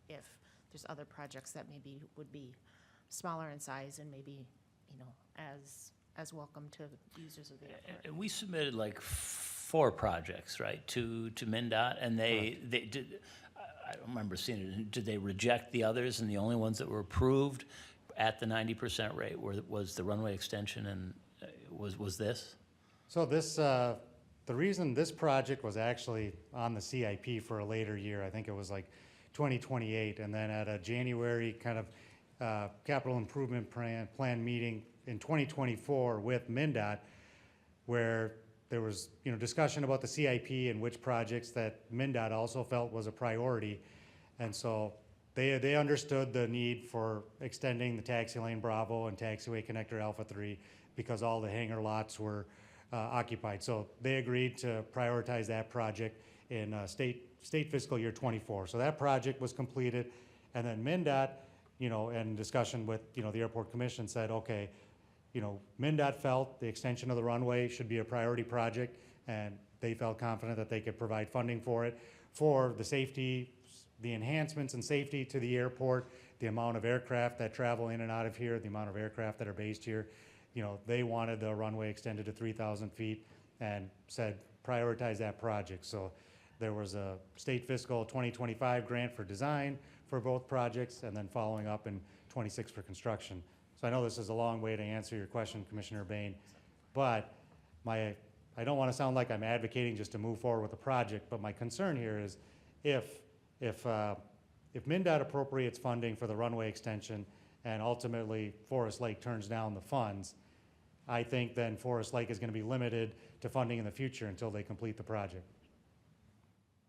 if there's other projects that maybe would be smaller in size and maybe, as welcome to users of the airport. And we submitted like 4 projects, right, to MnDOT, and they did, I don't remember seeing it, did they reject the others, and the only ones that were approved at the 90% rate was the runway extension and was this? So this, the reason this project was actually on the CIP for a later year, I think it was like 2028, and then at a January kind of capital improvement plan meeting in 2024 with MnDOT, where there was, discussion about the CIP and which projects that MnDOT also felt was a priority. And so they understood the need for extending the taxi lane Bravo and taxiway connector Alpha 3 because all the hangar lots were occupied. So they agreed to prioritize that project in state fiscal year 24. So that project was completed, and then MnDOT, in discussion with, the airport commission said, okay, MnDOT felt the extension of the runway should be a priority project, and they felt confident that they could provide funding for it, for the safety, the enhancements and safety to the airport, the amount of aircraft that travel in and out of here, the amount of aircraft that are based here. You know, they wanted the runway extended to 3,000 feet and said prioritize that project. So there was a state fiscal 2025 grant for design for both projects, and then following up in 26 for construction. So I know this is a long way to answer your question, Commissioner Bain, but I don't want to sound like I'm advocating just to move forward with the project, but my concern here is if MnDOT appropriates funding for the runway extension and ultimately Forest Lake turns down the funds, I think then Forest Lake is going to be limited to funding in the future until they complete the project.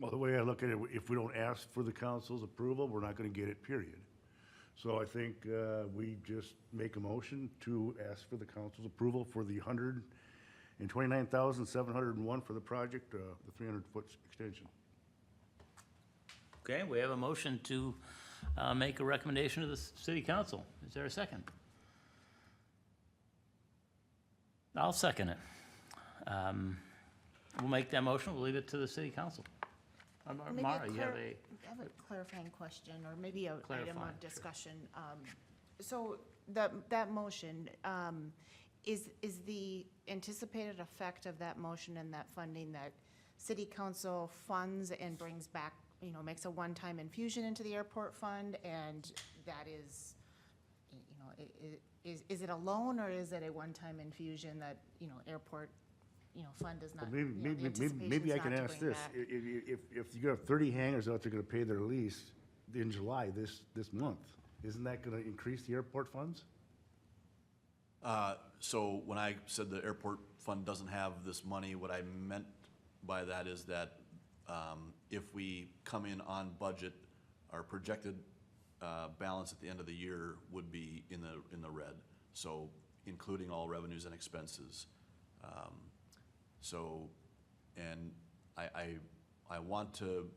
Well, the way I look at it, if we don't ask for the council's approval, we're not gonna get it, period. So I think we just make a motion to ask for the council's approval for the 129,701 for the project, the 300-foot extension. Okay, we have a motion to make a recommendation to the city council. Is there a second? I'll second it. We'll make that motion, we'll leave it to the city council. Maybe Mara, you have I have a clarifying question, or maybe a item Clarifying, of sure. discussion. So that motion, is the anticipated effect of that motion and that funding that city council funds and brings back, you know, makes a one-time infusion into the airport fund, and that is, you know, is it a loan, or is it a one-time infusion that, you know, airport, you know, fund does not, Well, you know, the anticipation's maybe I not can to ask bring this. back? If you have 30 hangars out there gonna pay their lease in July, this month, isn't that gonna increase the airport funds? So when I said the airport fund doesn't have this money, what I meant by that is that if we come in on budget, our projected balance at the end of the year would be in the red. So including all revenues and expenses. So, and I want to,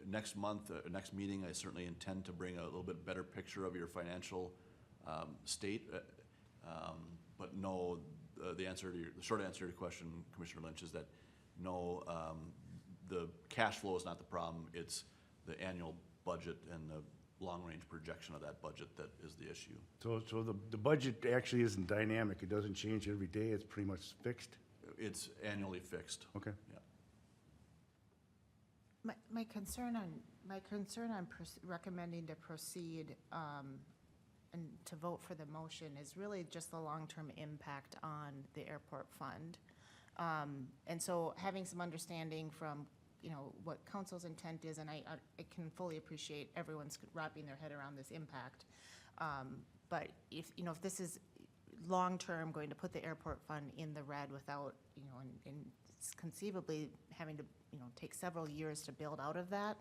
next month, next meeting, I certainly intend to bring a little bit better picture of your financial state. But no, the short answer to your question, Commissioner Lynch, is that no, the cash flow is not the problem. It's the annual budget and the long-range projection of that budget that is the issue. So the budget actually isn't dynamic. It doesn't change every day. It's pretty much fixed? It's annually fixed. Okay. Yeah. My concern on recommending to proceed and to vote for the motion is really just the long-term impact on the airport fund. And so having some understanding from, you know, what council's intent is, and I can fully appreciate everyone's wrapping their head around this impact. But if, you know, if this is long-term going to put the airport fund in the red without, you know, and conceivably having to, you know, take several years to build out of that,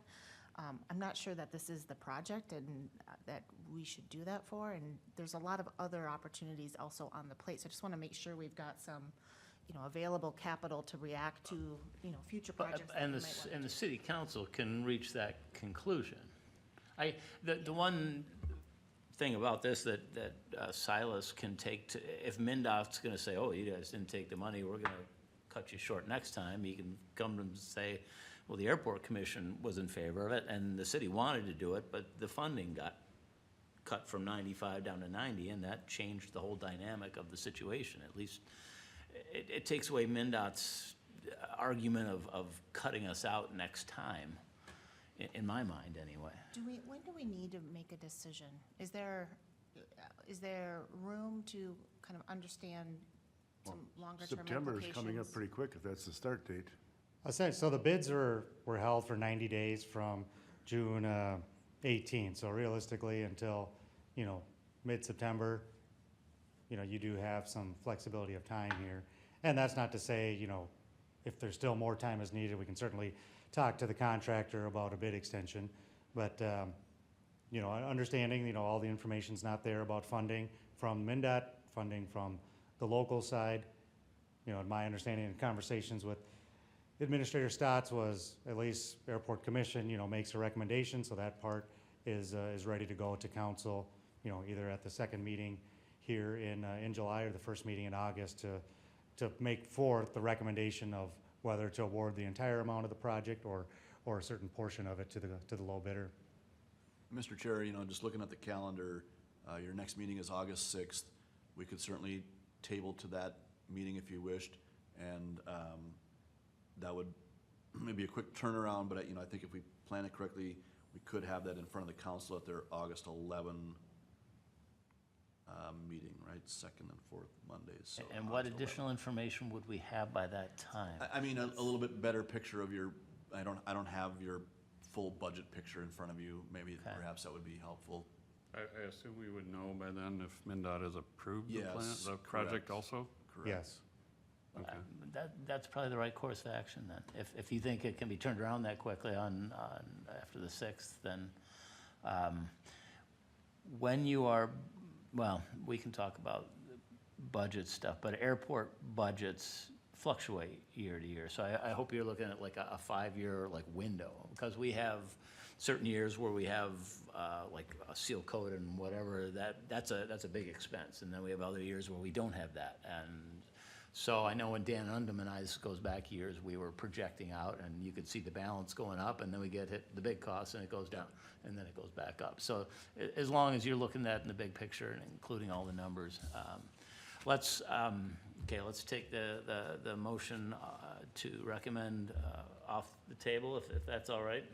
I'm not sure that this is the project and that we should do that for. And there's a lot of other opportunities also on the plate. So I just want to make sure we've got some, you know, available capital to react to, you know, future projects. that And we the, might want to and the do. city council can reach that conclusion. The one thing about this that Silas can take to, if MnDOT's gonna say, oh, you guys didn't take the money, we're gonna cut you short next time, he can come and say, well, the airport commission was in favor of it, and the city wanted to do it, but the funding got cut from 95 down to 90, and that changed the whole dynamic of the situation. At least it takes away MnDOT's argument of cutting us out next time, in my mind, anyway. When do we need to make a decision? Is there room to kind of understand some longer-term implications? September is coming up pretty quick if that's the start date. So the bids were held for 90 days from June 18th. So realistically, until, you know, mid-September, you know, you do have some flexibility of time here. And that's not to say, you know, if there's still more time is needed, we can certainly talk to the contractor about a bid extension. But, you know, understanding, you know, all the information's not there about funding from MnDOT, funding from the local side. You know, in my understanding and conversations with Administrator Stotts was at least Airport Commission, you know, makes a recommendation, so that part is ready to go to council, you know, either at the second meeting here in July or the first meeting in August to make forth the recommendation of whether to award the entire amount of the project or a certain portion of it to the low bidder. Mr. Chair, you know, just looking at the calendar, your next meeting is August 6th. We could certainly table to that meeting if you wished, and that would maybe a quick turnaround, but you know, I think if we plan it correctly, we could have that in front of the council at their August 11 meeting, right? Second and fourth Mondays. So And what August 11. additional information would we have by that time? I mean, a little bit better picture of your, I don't have your full budget picture in front of you. Maybe Okay. perhaps that would be helpful. I assume we would know by then if MnDOT has approved the plan, Yes, the project correct. also? Correct. Yes. Okay. That's probably the right course of action then. If you think it can be turned around that quickly on after the 6th, then when you are, well, we can talk about budget stuff, but airport budgets fluctuate year to year. So I hope you're looking at like a 5-year like window, because we have certain years where we have like a seal coat and whatever, that's a big expense. And then we have other years where we don't have that. And so I know when Dan Undem and I, this goes back years, we were projecting out and you could see the balance going up, and then we get hit the big costs and it goes down and then it goes back up. So as long as you're looking at it in the big picture and including all the numbers, let's take the motion to recommend off the table, if that's all right.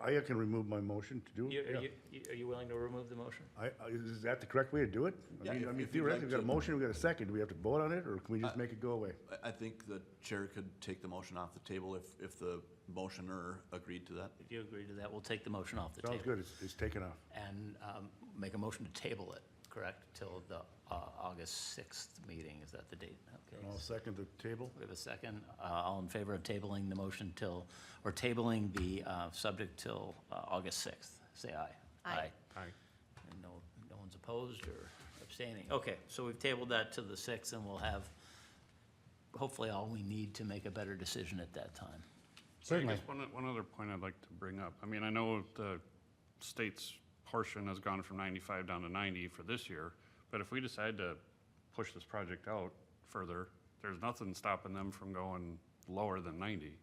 I can remove my motion to do it. Are you willing to remove the motion? Is that the correct way to do it? Yeah, I mean, if you'd theoretically, like we've got a to. motion, we've got a second. Do we have to vote on it, or can we just make it go away? I think the chair could take the motion off the table if the motioner agreed to that. If you agree to that, we'll take the motion off the table. Sounds good, it's taken off. And make a motion to table it, correct, till the August 6th meeting. Is that the date? Okay. I'll second the table. We have a second. All in favor of tabling the motion till, or tabling the subject till August 6th? Say aye. Aye. Aye. And no one's opposed or abstaining. Okay, so we've tabled that to the 6th, and we'll have hopefully all we need to make a better decision at that time. Certainly. I guess one other point I'd like to bring up. I mean, I know the state's portion has gone from 95 down to 90 for this year, but if we decide to push this project out further, there's nothing stopping them from going lower than 90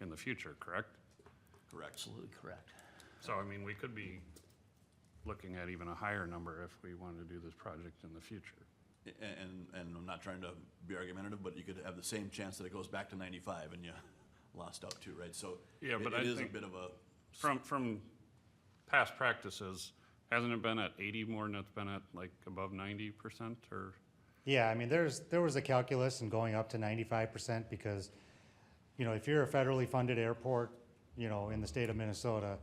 in the future, correct? Correct. Absolutely correct. So, I mean, we could be looking at even a higher number if we wanted to do this project in the future. And I'm not trying to be argumentative, but you could have the same chance that it goes back to 95 and you lost out too, right? So Yeah, but it I is a think bit of a, From past practices, hasn't it been at 80 more than it's been at like above 90% or? Yeah, I mean, there was a calculus in going up to 95% because, you know, if you're a federally funded airport, you know, in the state of Minnesota,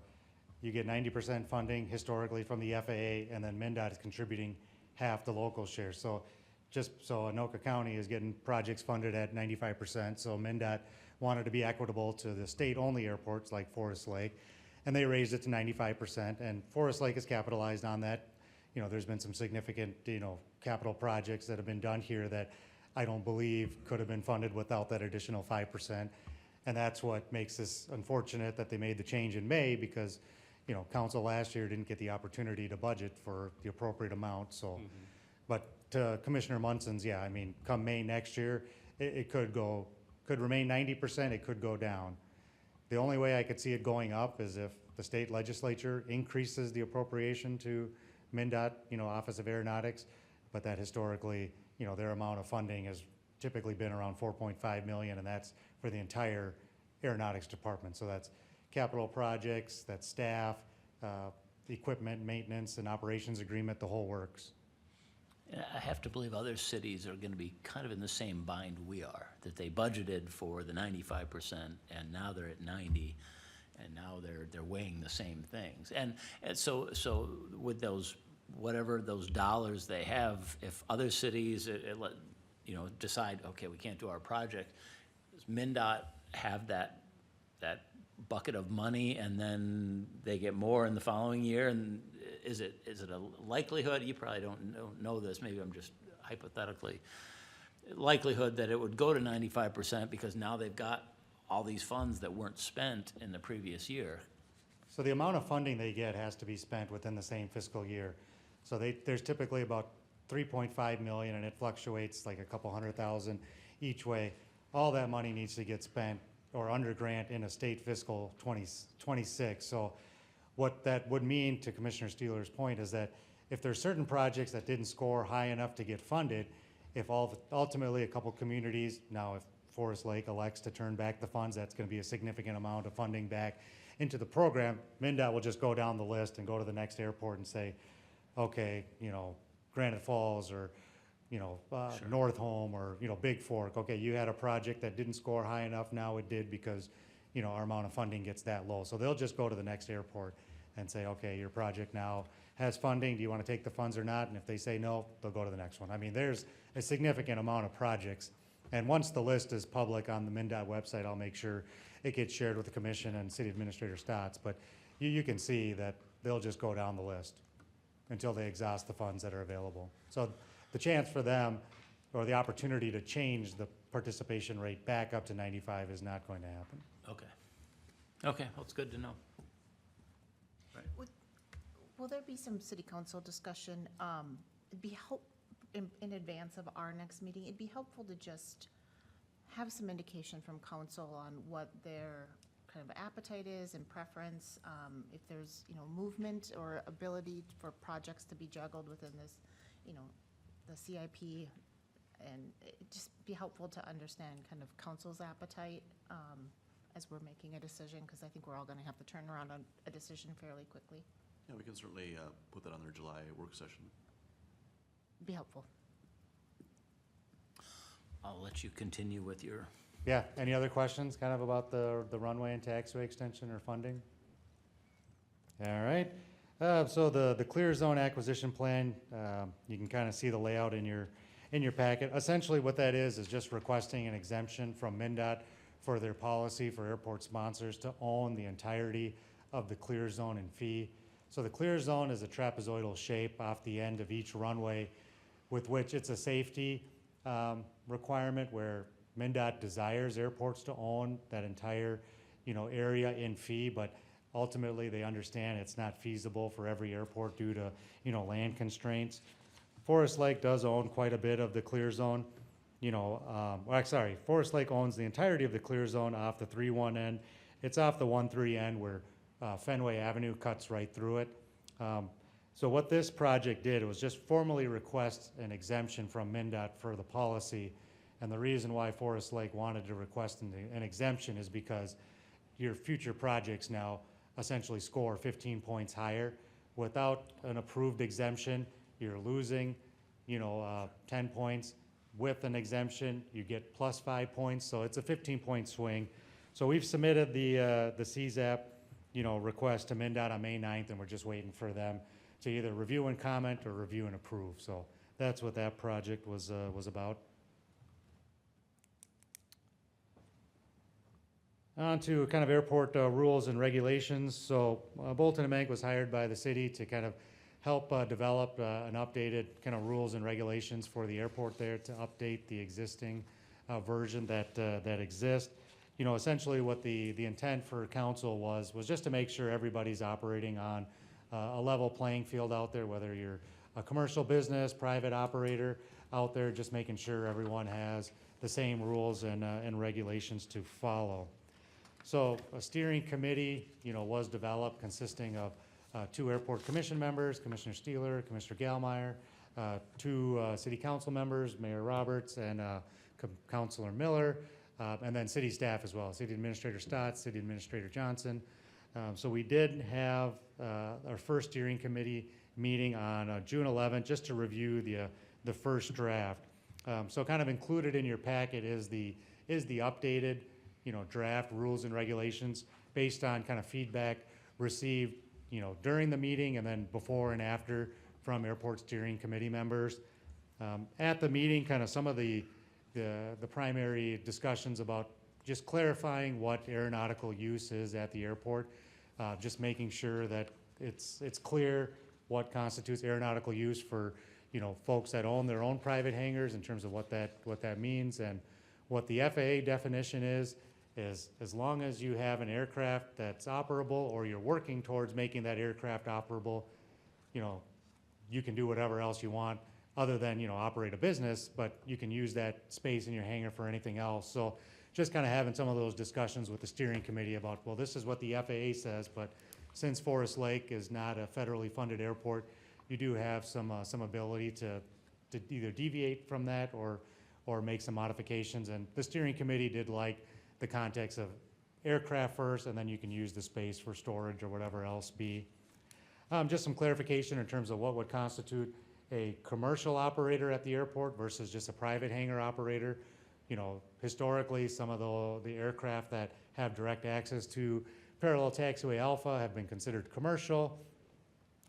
you get 90% funding historically from the FAA, and then MnDOT is contributing half the local share. So just so Anoka County is getting projects funded at 95%, so MnDOT wanted to be equitable to the state-only airports like Forest Lake, and they raised it to 95%, and Forest Lake is capitalized on that. You know, there's been some significant, you know, capital projects that have been done here that I don't believe could have been funded without that additional 5%. And that's what makes this unfortunate that they made the change in May, because, you know, council last year didn't get the opportunity to budget for the appropriate amount, so. But to Commissioner Munson's, yeah, I mean, come May next year, it could remain 90%, it could go down. The only way I could see it going up is if the state legislature increases the appropriation to MnDOT, you know, Office of Aeronautics, but that historically, you know, their amount of funding has typically been around 4.5 million, and that's for the entire aeronautics department. So that's capital projects, that's staff, equipment, maintenance, and operations agreement, the whole works. And I have to believe other cities are gonna be kind of in the same bind we are, that they budgeted for the 95%, and now they're at 90, and now they're weighing the same things. And so with those, whatever those dollars they have, if other cities, you know, decide, okay, we can't do our project, does MnDOT have that bucket of money, and then they get more in the following year? And is it a likelihood, you probably don't know this, maybe I'm just hypothetically, likelihood that it would go to 95% because now they've got all these funds that weren't spent in the previous year? So the amount of funding they get has to be spent within the same fiscal year. So there's typically about 3.5 million, and it fluctuates like a couple $100,000 each way. all that money needs to get spent or under grant in a state fiscal 2026. So what that would mean, to Commissioner Steeler's point, is that if there's certain projects that didn't score high enough to get funded, if ultimately a couple communities, now if Forest Lake elects to turn back the funds, that's gonna be a significant amount of funding back into the program. MnDOT will just go down the list and go to the next airport and say, okay, Granite Falls or, North Home or, Big Fork, okay, you had a project that didn't score high enough, now it did because, our amount of funding gets that low. So they'll just go to the next airport and say, okay, your project now has funding, do you want to take the funds or not? And if they say no, they'll go to the next one. I mean, there's a significant amount of projects. And once the list is public on the MnDOT website, I'll make sure it gets shared with the commission and City Administrator Stotts. But you can see that they'll just go down the list until they exhaust the funds that are available. So the chance for them, or the opportunity to change the participation rate back up to 95 is not going to happen. Okay. Okay, well, it's good to know. Will there be some city council discussion? It'd be in advance of our next meeting, it'd be helpful to just have some indication from council on what their kind of appetite is and preference, if there's, movement or ability for projects to be juggled within this, the CIP, and it'd just be helpful to understand kind of council's appetite as we're making a decision, because I think we're all gonna have to turn around on a decision fairly quickly. Yeah, we can certainly put that on their July work session. Be helpful. I'll let you continue with your, Yeah, any other questions kind of about the runway and taxiway extension or funding? All right, so the clear zone acquisition plan, you can kind of see the layout in your packet. Essentially what that is just requesting an exemption from MnDOT for their policy for airport sponsors to own the entirety of the clear zone and fee. So the clear zone is a trapezoidal shape off the end of each runway, with which it's a safety requirement where MnDOT desires airports to own that entire, area in fee, but ultimately they understand it's not feasible for every airport due to, land constraints. Forest Lake does own quite a bit of the clear zone. Forest Lake owns the entirety of the clear zone off the 3-1 end. It's off the 1-3 end where Fenway Avenue cuts right through it. So what this project did was just formally request an exemption from MnDOT for the policy. And the reason why Forest Lake wanted to request an exemption is because your future projects now essentially score 15 points higher. Without an approved exemption, you're losing, 10 points. With an exemption, you get plus 5 points, so it's a 15-point swing. So we've submitted the CZAP, request to MnDOT on May 9th, and we're just waiting for them to either review and comment or review and approve. So that's what that project was about. On to kind of airport rules and regulations. So Bolton & Mank was hired by the city to kind of help develop an updated kind of rules and regulations for the airport there to update the existing version that exists. Essentially what the intent for council was just to make sure everybody's operating on a level playing field out there, whether you're a commercial business, private operator out there, just making sure everyone has the same rules and regulations to follow. So a steering committee, was developed consisting of 2 airport commission members, Commissioner Steeler, Commissioner Gallmeyer, 2 city council members, Mayor Roberts and Councilor Miller, and then city staff as well, City Administrator Stotts, City Administrator Johnson. So we did have our first steering committee meeting on June 11th, just to review the first draft. So kind of included in your packet is the updated, draft rules and regulations based on kind of feedback received, during the meeting and then before and after from airport steering committee members. At the meeting, kind of some of the primary discussions about just clarifying what aeronautical use is at the airport, just making sure that it's clear what constitutes aeronautical use for, folks that own their own private hangars in terms of what that means, and what the FAA definition is as long as you have an aircraft that's operable or you're working towards making that aircraft operable, you can do whatever else you want other than, you know, operate a business, but you can use that space in your hangar for anything else. So just kind of having some of those discussions with the steering committee about, well, this is what the FAA says, but since Forest Lake is not a federally funded airport, you do have some ability to either deviate from that or make some modifications. And the steering committee did like the context of aircraft first, and then you can use the space for storage or whatever else be. Just some clarification in terms of what would constitute a commercial operator at the airport versus just a private hangar operator. You know, historically, some of the aircraft that have direct access to parallel taxiway alpha have been considered commercial.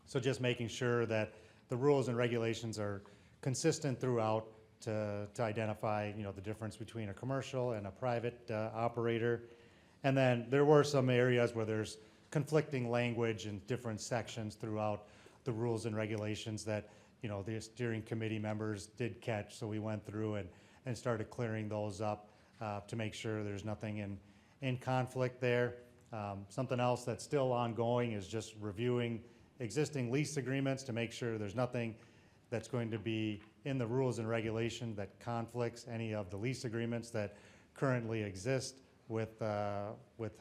So just making sure that the rules and regulations are consistent throughout to identify, you know, the difference between a commercial and a private operator. And then there were some areas where there's conflicting language in different sections throughout the rules and regulations that, you know, the steering committee members did catch. So we went through and started clearing those up to make sure there's nothing in conflict there. Something else that's still ongoing is just reviewing existing lease agreements to make sure there's nothing that's going to be in the rules and regulation that conflicts any of the lease agreements that currently exist with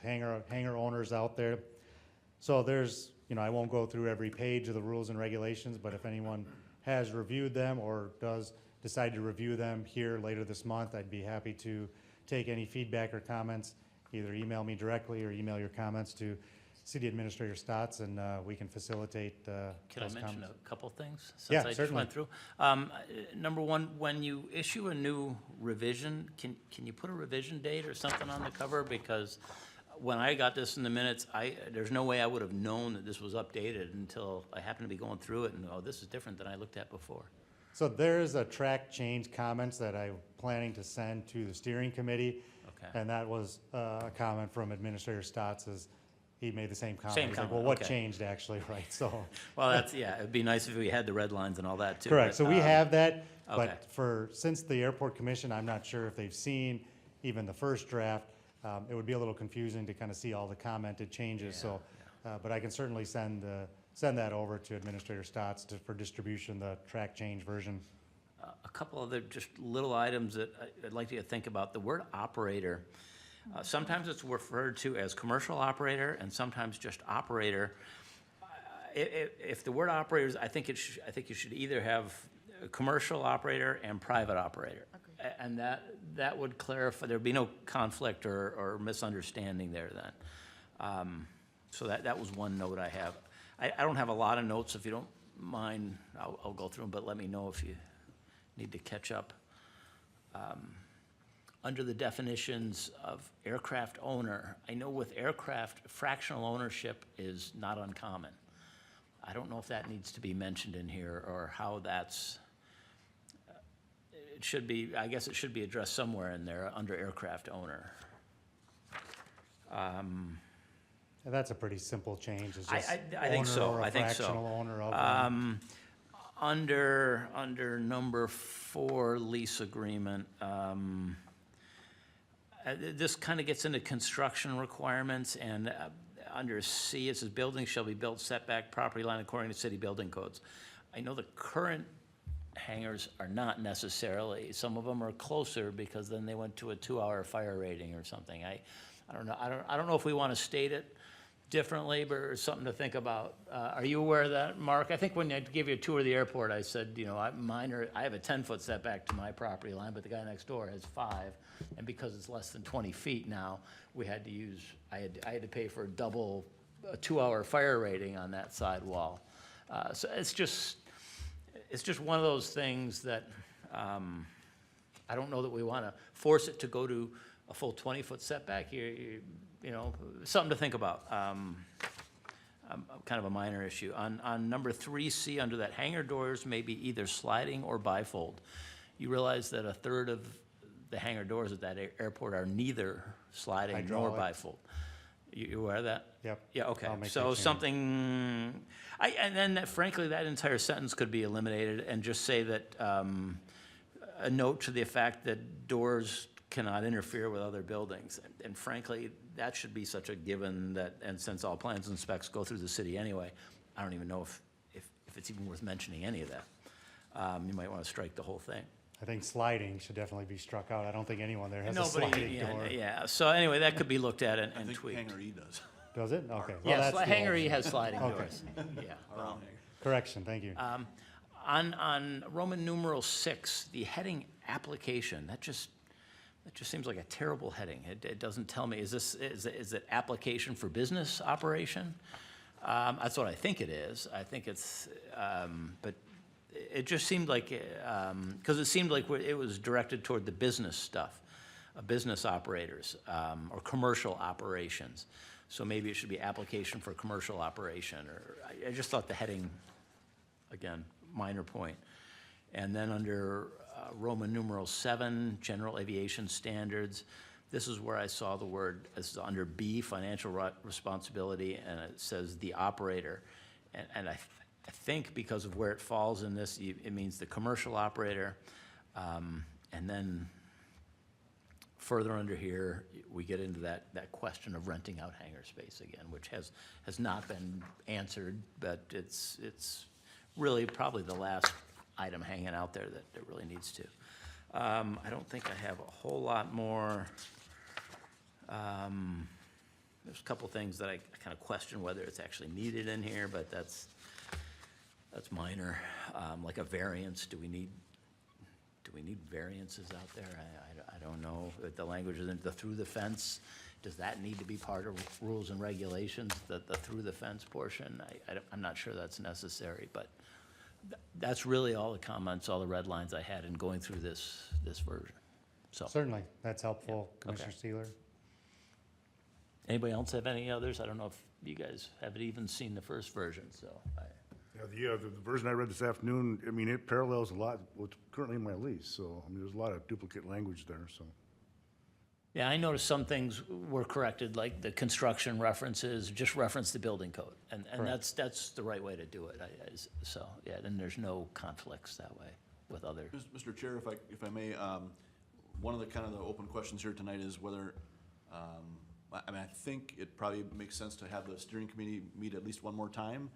hangar owners out there. So there's, you know, I won't go through every page of the rules and regulations, but if anyone has reviewed them or does decide to review them here later this month, I'd be happy to take any feedback or comments. Either email me directly or email your comments to City Administrator Stotts, and we can facilitate Can I those mention comments. a couple things? Yeah, Since I just certainly. went through. Number one, when you issue a new revision, can you put a revision date or something on the cover? Because when I got this in the minutes, there's no way I would have known that this was updated until I happened to be going through it and, oh, this is different than I looked at before. So there's a track change comments that I'm planning to send to the steering committee. Okay. And that was a comment from Administrator Stotts, as he made the same comment. Same He's like, comment, well, what okay. changed actually, right? So, Well, that's, yeah, it'd be nice if we had the red lines and all that too. correct. but, So we have that, okay. but since the Airport Commission, I'm not sure if they've seen even the first draft. It would be a little confusing to kind of see all the commented changes, so, but I can certainly send that over to Administrator Stotts for distribution, the track change version. A couple other just little items that I'd like you to think about. The word operator, sometimes it's referred to as commercial operator and sometimes just operator. If the word operator is, I think you should either have a commercial operator and private operator. And that would clarify, there'd be no conflict or misunderstanding there then. So that was one note I have. I don't have a lot of notes. If you don't mind, I'll go through them, but let me know if you need to catch up. Under the definitions of aircraft owner, I know with aircraft, fractional ownership is not uncommon. I don't know if that needs to be mentioned in here or how that's, it should be, I guess it should be addressed somewhere in there under aircraft owner. And that's a pretty simple change, it's just I think owner so, or a I think so. fractional owner of one. Under number 4, lease agreement, this kind of gets into construction requirements, and under C, it says buildings shall be built setback property line according to city building codes. I know the current hangars are not necessarily, some of them are closer because then they went to a 2-hour fire rating or something. I don't know, I don't know if we want to state it differently, but it's something to think about. Are you aware of that, Mark? I think when I gave you a tour of the airport, I said, you know, I have a 10-foot setback to my property line, but the guy next door has 5, and because it's less than 20 feet now, we had to use, I had to pay for a 2-hour fire rating on that side wall. So it's just one of those things that I don't know that we want to force it to go to a full 20-foot setback. You know, something to think about. Kind of a minor issue. On number 3C, under that, hangar doors may be either sliding or bifold. You realize that a third of the hangar doors at that airport are neither sliding nor Hydraulic. bifold. You aware of that? Yep. Yeah, okay. I'll make So that change. something, and then frankly, that entire sentence could be eliminated and just say that a note to the effect that doors cannot interfere with other buildings. And frankly, that should be such a given that, and since all plans and specs go through the city anyway, I don't even know if it's even worth mentioning any of that. you might want to strike the whole thing. I think sliding should definitely be struck out. I don't think anyone there has a Nobody, sliding door. yeah, so anyway, that could be looked at and I think tweaked. Hangar E does. Does it? Okay. Well, Yes, that's the Hangar E old- has sliding Okay. doors, yeah. Around Hangar. Correction, thank you. On Roman numeral 6, the heading application, that just seems like a terrible heading. It doesn't tell me, is it application for business operation? That's what I think it is. I think it's, but it just seemed like, because it seemed like it was directed toward the business stuff, business operators, or commercial operations. So maybe it should be application for commercial operation, or, I just thought the heading, again, minor point. And then under Roman numeral 7, general aviation standards, this is where I saw the word, this is under B, financial responsibility, and it says the operator. And I think because of where it falls in this, it means the commercial operator. And then further under here, we get into that question of renting out hangar space again, which has not been answered, but it's really probably the last item hanging out there that really needs to. I don't think I have a whole lot more. There's a couple things that I kind of question whether it's actually needed in here, but that's minor. Like a variance, do we need variances out there? I don't know. The language is the through the fence. Does that need to be part of rules and regulations, the through the fence portion? I'm not sure that's necessary, but that's really all the comments, all the red lines I had in going through this version. So, Certainly, that's helpful, Yeah, okay. Commissioner Steeler. anybody else have any others? I don't know if you guys haven't even seen the first version, so. Yeah, the version I read this afternoon, I mean, it parallels a lot what's currently in my lease, so, I mean, there's a lot of duplicate language there, so. Yeah, I noticed some things were corrected, like the construction references, just reference the building code. And that's the right way to do it. So, yeah, then there's no conflicts that way with other. Mr. Chair, if I may, one of the kind of the open questions here tonight is whether, I mean, I think it probably makes sense to have the steering committee meet at least one more time.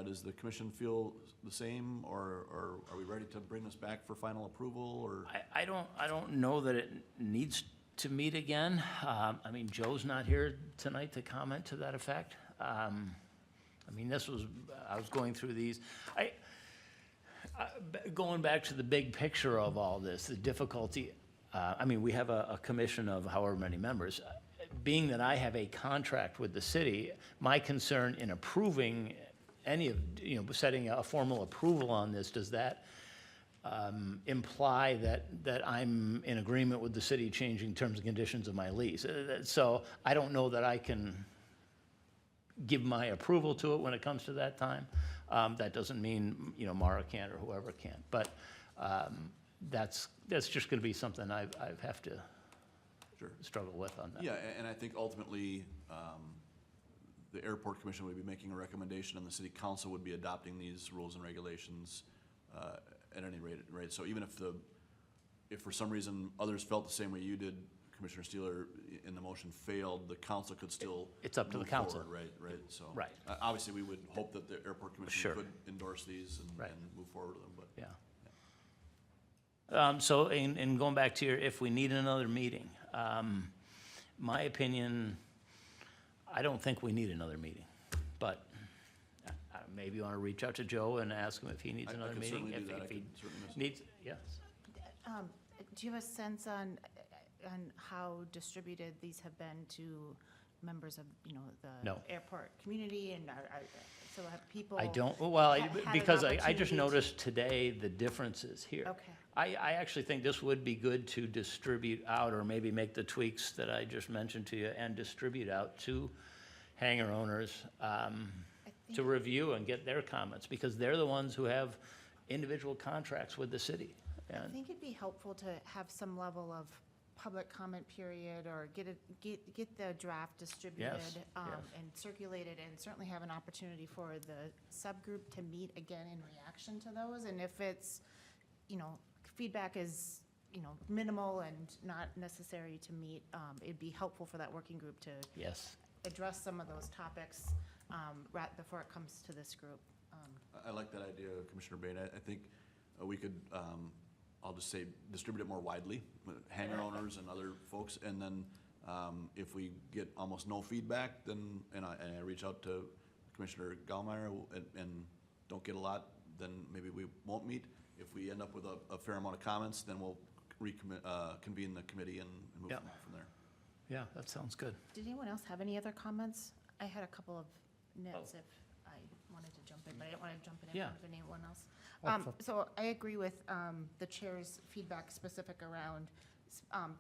Does the commission feel the same, or are we ready to bring this back for final approval, or? I don't know that it needs to meet again. I mean, Joe's not here tonight to comment to that effect. I mean, I was going through these. Going back to the big picture of all this, the difficulty, I mean, we have a commission of however many members. Being that I have a contract with the city, my concern in approving any of, setting a formal approval on this, does that imply that I'm in agreement with the city changing terms and conditions of my lease? So I don't know that I can give my approval to it when it comes to that time. That doesn't mean, Mara can't or whoever can't, but that's just gonna be something I have to Sure. struggle with on that. Yeah, and I think ultimately, the airport commission would be making a recommendation, and the city council would be adopting these rules and regulations at any rate, right? So even if for some reason others felt the same way you did, Commissioner Steeler, in the motion failed, the council could still It's up to the move council. forward, right, so. Right. Obviously, we would hope that the airport commission Sure. could endorse these Right. and move forward with them, but. Yeah. So in going back to if we need another meeting, my opinion, I don't think we need another meeting, but maybe you want to reach out to Joe and ask him if he needs I another could meeting. certainly do that. I If he could certainly miss it. needs, yes. Do you have a sense on how distributed these have been to members of, No. the airport community, and so have people? I don't, well, had an because I just opportunity noticed today the differences here. Okay. I actually think this would be good to distribute out, or maybe make the tweaks that I just mentioned to you and distribute out to hangar owners to review and get their comments, because they're the ones who have individual contracts with the city. I And think it'd be helpful to have some level of public comment period, or get the draft distributed Yes. and circulated, and certainly have an opportunity for the subgroup to meet again in reaction to those. And if it's, feedback is, minimal and not necessary to meet, it'd be helpful for that working group to yes, address some of those topics right before it comes to this group. I like that idea, Commissioner Bain. I think we could, I'll just say, distribute it more widely, hangar owners and other folks, and then if we get almost no feedback, then, and I reach out to Commissioner Gallmeyer and don't get a lot, then maybe we won't meet. If we end up with a fair amount of comments, then we'll convene the committee and move Yeah. from there. Yeah, that sounds good. Did anyone else have any other comments? I had a couple of nits if I wanted to jump in, but I didn't want to jump in Yeah. front of anyone else. Oh, So I agree with the chair's feedback specific around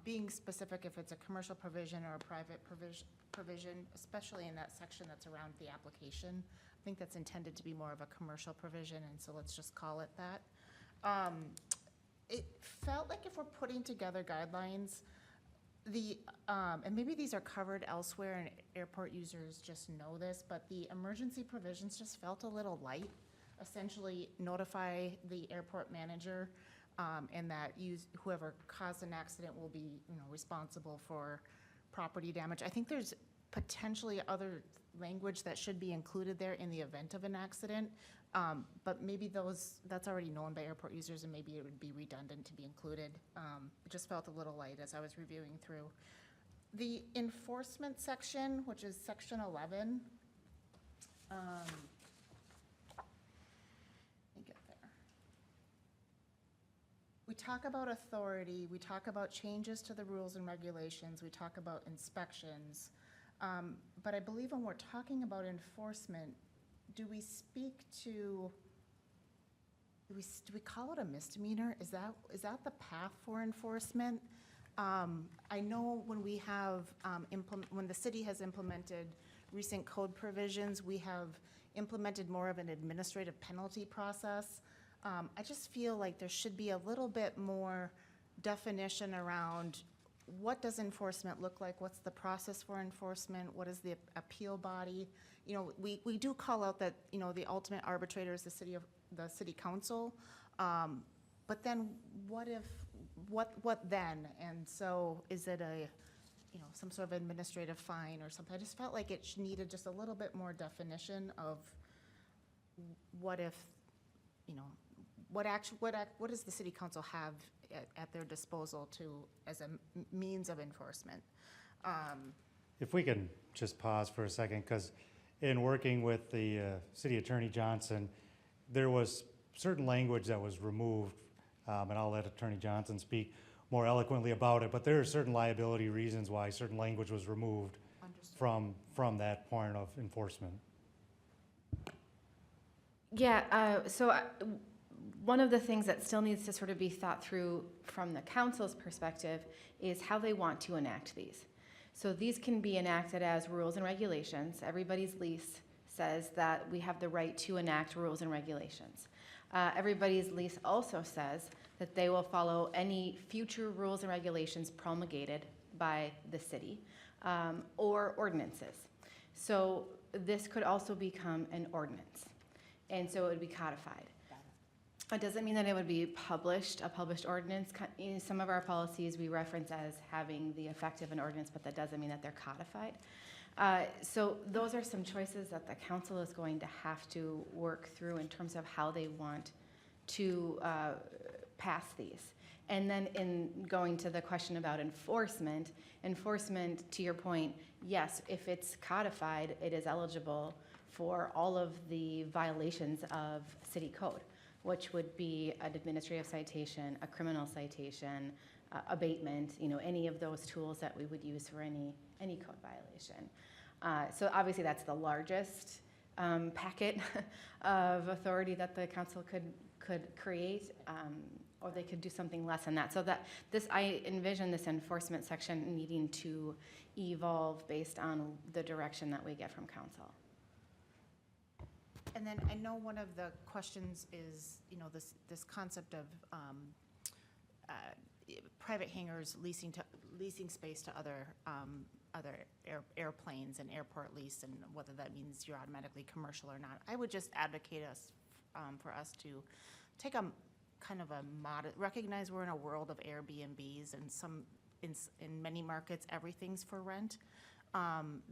being specific if it's a commercial provision or a private provision, especially in that section that's around the application. I think that's intended to be more of a commercial provision, and so let's just call it that. It felt like if we're putting together guidelines, and maybe these are covered elsewhere and airport users just know this, but the emergency provisions just felt a little light. Essentially notify the airport manager, and that whoever caused an accident will be, responsible for property damage. I think there's potentially other language that should be included there in the event of an accident. But maybe that's already known by airport users, and maybe it would be redundant to be included. It just felt a little light as I was reviewing through. The enforcement section, which is section 11. Let me get there. We talk about authority, we talk about changes to the rules and regulations, we talk about inspections. But I believe when we're talking about enforcement, do we speak to, do we call it a misdemeanor? Is that the path for enforcement? I know when we have, when the city has implemented recent code provisions, we have implemented more of an administrative penalty process. I just feel like there should be a little bit more definition around what does enforcement look like? What's the process for enforcement? What is the appeal body? We do call out that, the ultimate arbitrator is the city council. But then what then? And so is it some sort of administrative fine or something? I just felt like it needed just a little bit more definition of what if, what does the city council have at their disposal as a means of enforcement? If we can just pause for a second, because in working with the city attorney Johnson, there was certain language that was removed, and I'll let Attorney Johnson speak more eloquently about it, but there are certain liability reasons why certain language was removed from that point of enforcement. Yeah, one of the things that still needs to sort of be thought through from the council's perspective is how they want to enact these. So these can be enacted as rules and regulations. Everybody's lease says that we have the right to enact rules and regulations. Everybody's lease also says that they will follow any future rules and regulations promulgated by the city or ordinances. So this could also become an ordinance, and so it would be codified. It doesn't mean that it would be a published ordinance. In some of our policies, we reference as having the effect of an ordinance, but that doesn't mean that they're codified. So those are some choices that the council is going to have to work through in terms of how they want to pass these. And then in going to the question about enforcement, to your point, yes, if it's codified, it is eligible for all of the violations of city code, which would be an administrative citation, a criminal citation, abatement, any of those tools that we would use for any code violation. So obviously that's the largest packet of authority that the council could create, or they could do something less than that. So I envision this enforcement section needing to evolve based on the direction that we get from council. And then I know one of the questions is, this concept of private hangars leasing space to other airplanes and airport lease, and whether that means you're automatically commercial or not. I would just advocate for us to take a kind of a recognize we're in a world of Airbnbs, and in many markets everything's for rent.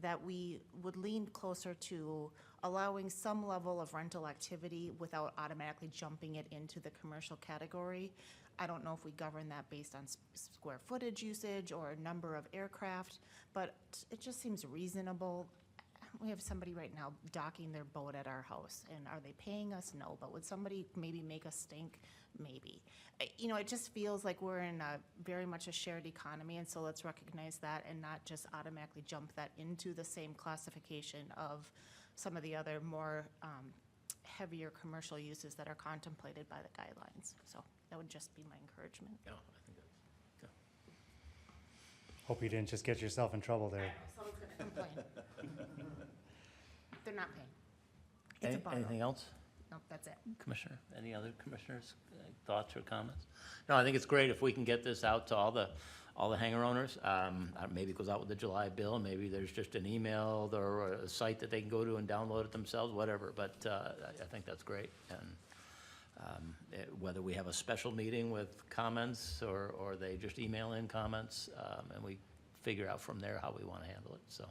that we would lean closer to allowing some level of rental activity without automatically jumping it into the commercial category. I don't know if we govern that based on square footage usage or number of aircraft, but it just seems reasonable. We have somebody right now docking their boat at our house, and are they paying us? No, but would somebody maybe make us stink? Maybe. You know, it just feels like we're in a very much a shared economy, and so let's recognize that and not just automatically jump that into the same classification of some of the other more heavier commercial uses that are contemplated by the guidelines. So that would just be my encouragement. Yeah, I think that's, Hope you didn't just get yourself in trouble there. Someone's gonna complain. They're not paying. It's a borrow. Anything else? Nope, that's it. Commissioner, any other commissioners' thoughts or comments? No, I think it's great if we can get this out to all the hangar owners. Maybe it goes out with the July bill, maybe there's just an email or a site that they can go to and download it themselves, whatever, but I think that's great. And whether we have a special meeting with comments or they just email in comments, and we figure out from there how we want to handle it, so.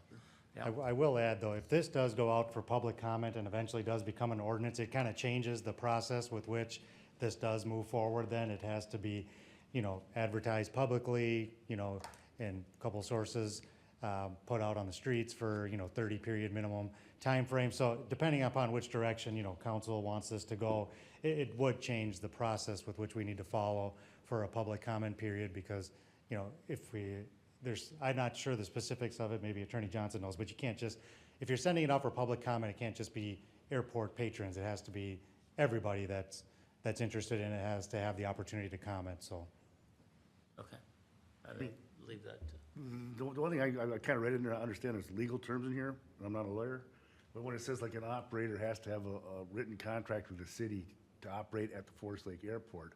Yeah. I will add, though, if this does go out for public comment and eventually does become an ordinance, it kind of changes the process with which this does move forward. Then it has to be, advertised publicly, in a couple sources, put out on the streets for, 30-period minimum time frame. So depending upon which direction, council wants this to go, it would change the process with which we need to follow for a public comment period because, I'm not sure the specifics of it, maybe Attorney Johnson knows, but you can't just, if you're sending it out for public comment, it can't just be airport patrons. It has to be everybody that's interested in it has to have the opportunity to comment, so. Okay. I think leave that to. The one thing I kind of read in there, I understand there's legal terms in here, and I'm not a lawyer, but when it says like an operator has to have a written contract with the city to operate at the Forest Lake Airport,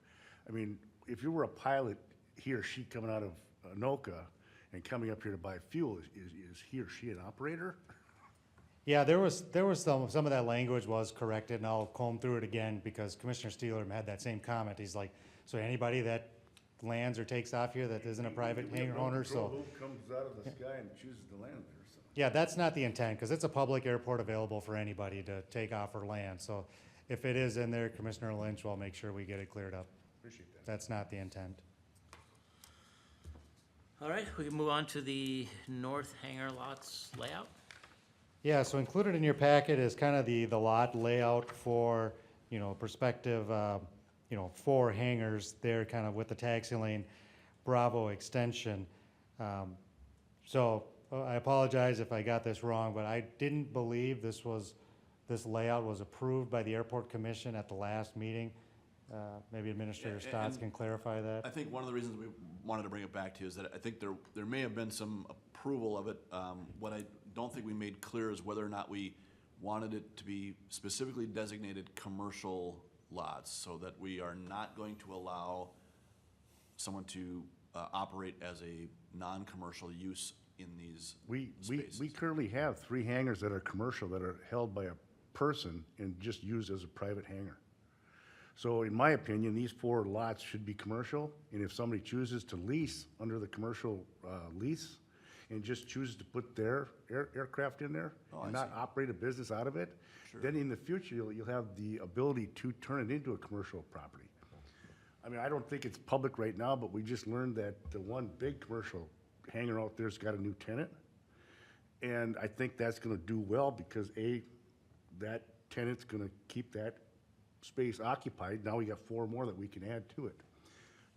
I mean, if you were a pilot, he or she coming out of Anoka and coming up here to buy fuel, is he or she an operator? Yeah, there was some of that language was corrected, and I'll comb through it again because Commissioner Steeler had that same comment. He's like, so anybody that lands or takes off here that isn't a private hangar owner, so. Who comes out of the sky and chooses to land there, so. Yeah, that's not the intent, because it's a public airport available for anybody to take off or land. So if it is in there, Commissioner Lynch will make sure we get it cleared up. Appreciate that. That's not the intent. All right, we can move on to the North Hangar Lots Layout. Yeah, so included in your packet is kind of the lot layout for, prospective, 4 hangars there kind of with the taxi lane Bravo extension. So I apologize if I got this wrong, but I didn't believe this layout was approved by the Airport Commission at the last meeting. Maybe Administrator Stotts can clarify that. I think one of the reasons we wanted to bring it back to you is that I think there may have been some approval of it. What I don't think we made clear is whether or not we wanted it to be specifically designated commercial lots so that we are not going to allow someone to operate as a non-commercial use in these spaces. We currently have 3 hangars that are commercial that are held by a person and just used as a private hangar. So in my opinion, these 4 lots should be commercial, and if somebody chooses to lease under the commercial lease and just chooses to put their aircraft in there and not operate a business out of it, then in the future, you'll have the ability to turn it into a commercial property. I mean, I don't think it's public right now, but we just learned that the one big commercial hangar out there's got a new tenant. And I think that's gonna do well because that tenant's gonna keep that space occupied. Now we got 4 more that we can add to it.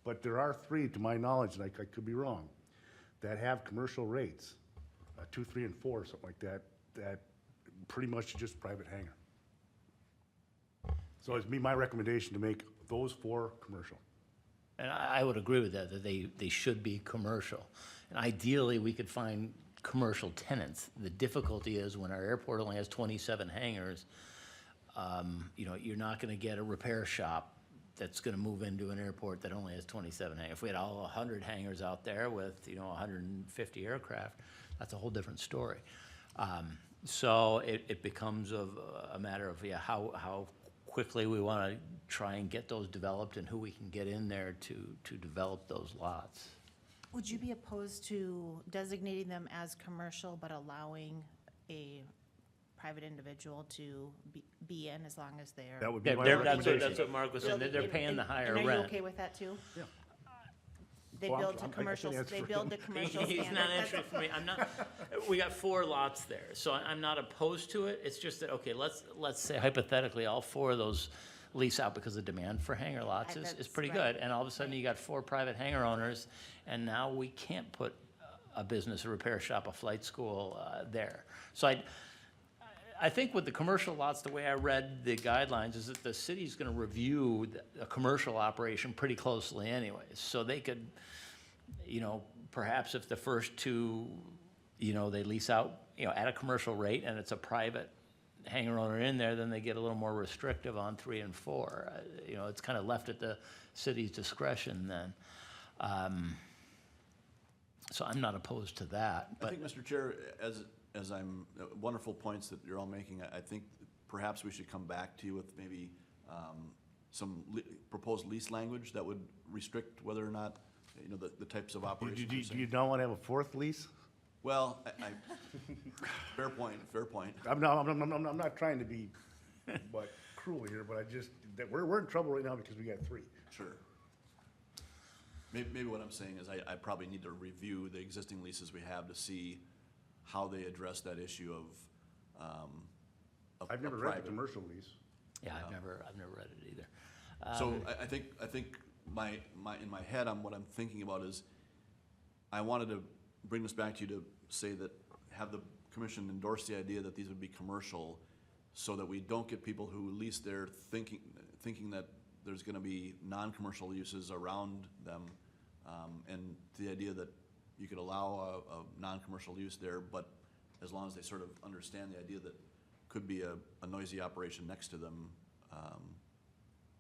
But there are 3, to my knowledge, and I could be wrong, that have commercial rates, 2, 3, and 4, something like that, that pretty much just private hangar. So it's my recommendation to make those 4 commercial. And I would agree with that they should be commercial. And ideally, we could find commercial tenants. The difficulty is when our airport only has 27 hangars, you're not gonna get a repair shop that's gonna move into an airport that only has 27 hangars. If we had all 100 hangars out there with, 150 aircraft, that's a whole different story. So it becomes a matter of, how quickly we wanna try and get those developed and who we can get in there to develop those lots. Would you be opposed to designating them as commercial but allowing a private individual to be in as long as they're? That would be my That's recommendation. what Mark was saying, they're paying the higher And are you rent. okay with that too? Yeah. They Well, build to I can commercial, answer they for build him. to commercial He's standard. not That's- answering for me, I'm not, we got 4 lots there, so I'm not opposed to it, it's just that, okay, let's say hypothetically, all 4 of those lease out because the demand for hangar lots is That's pretty right. good, and all of a sudden you got 4 private hangar owners, and now we can't put a business, a repair shop, a flight school, there. So I think with the commercial lots, the way I read the guidelines is that the city's gonna review a commercial operation pretty closely anyways, so they could, you know, perhaps if the first 2, you know, they lease out, you know, at a commercial rate and it's a private hangar owner in there, then they get a little more restrictive on 3 and 4. You know, it's kind of left at the city's discretion then. So I'm not opposed to that, I but. think, Mr. Chair, as I'm, wonderful points that you're all making, I think perhaps we should come back to you with maybe some proposed lease language that would restrict whether or not, you know, the types of operations. Do you're you saying. not want to have a 4th lease? Well, fair point, fair point. I'm not trying to be, but cruel here, but we're in trouble right now because we got 3. Sure. Maybe what I'm saying is I probably need to review the existing leases we have to see how they address that issue of I've never read the commercial lease. Yeah, I've never read it either. So I think in my head, what I'm thinking about is, I wanted to bring this back to you to say that, have the commission endorse the idea that these would be commercial, so that we don't get people who lease there thinking that there's gonna be non-commercial uses around them, and the idea that you could allow a non-commercial use there, but as long as they sort of understand the idea that could be a noisy operation next to them,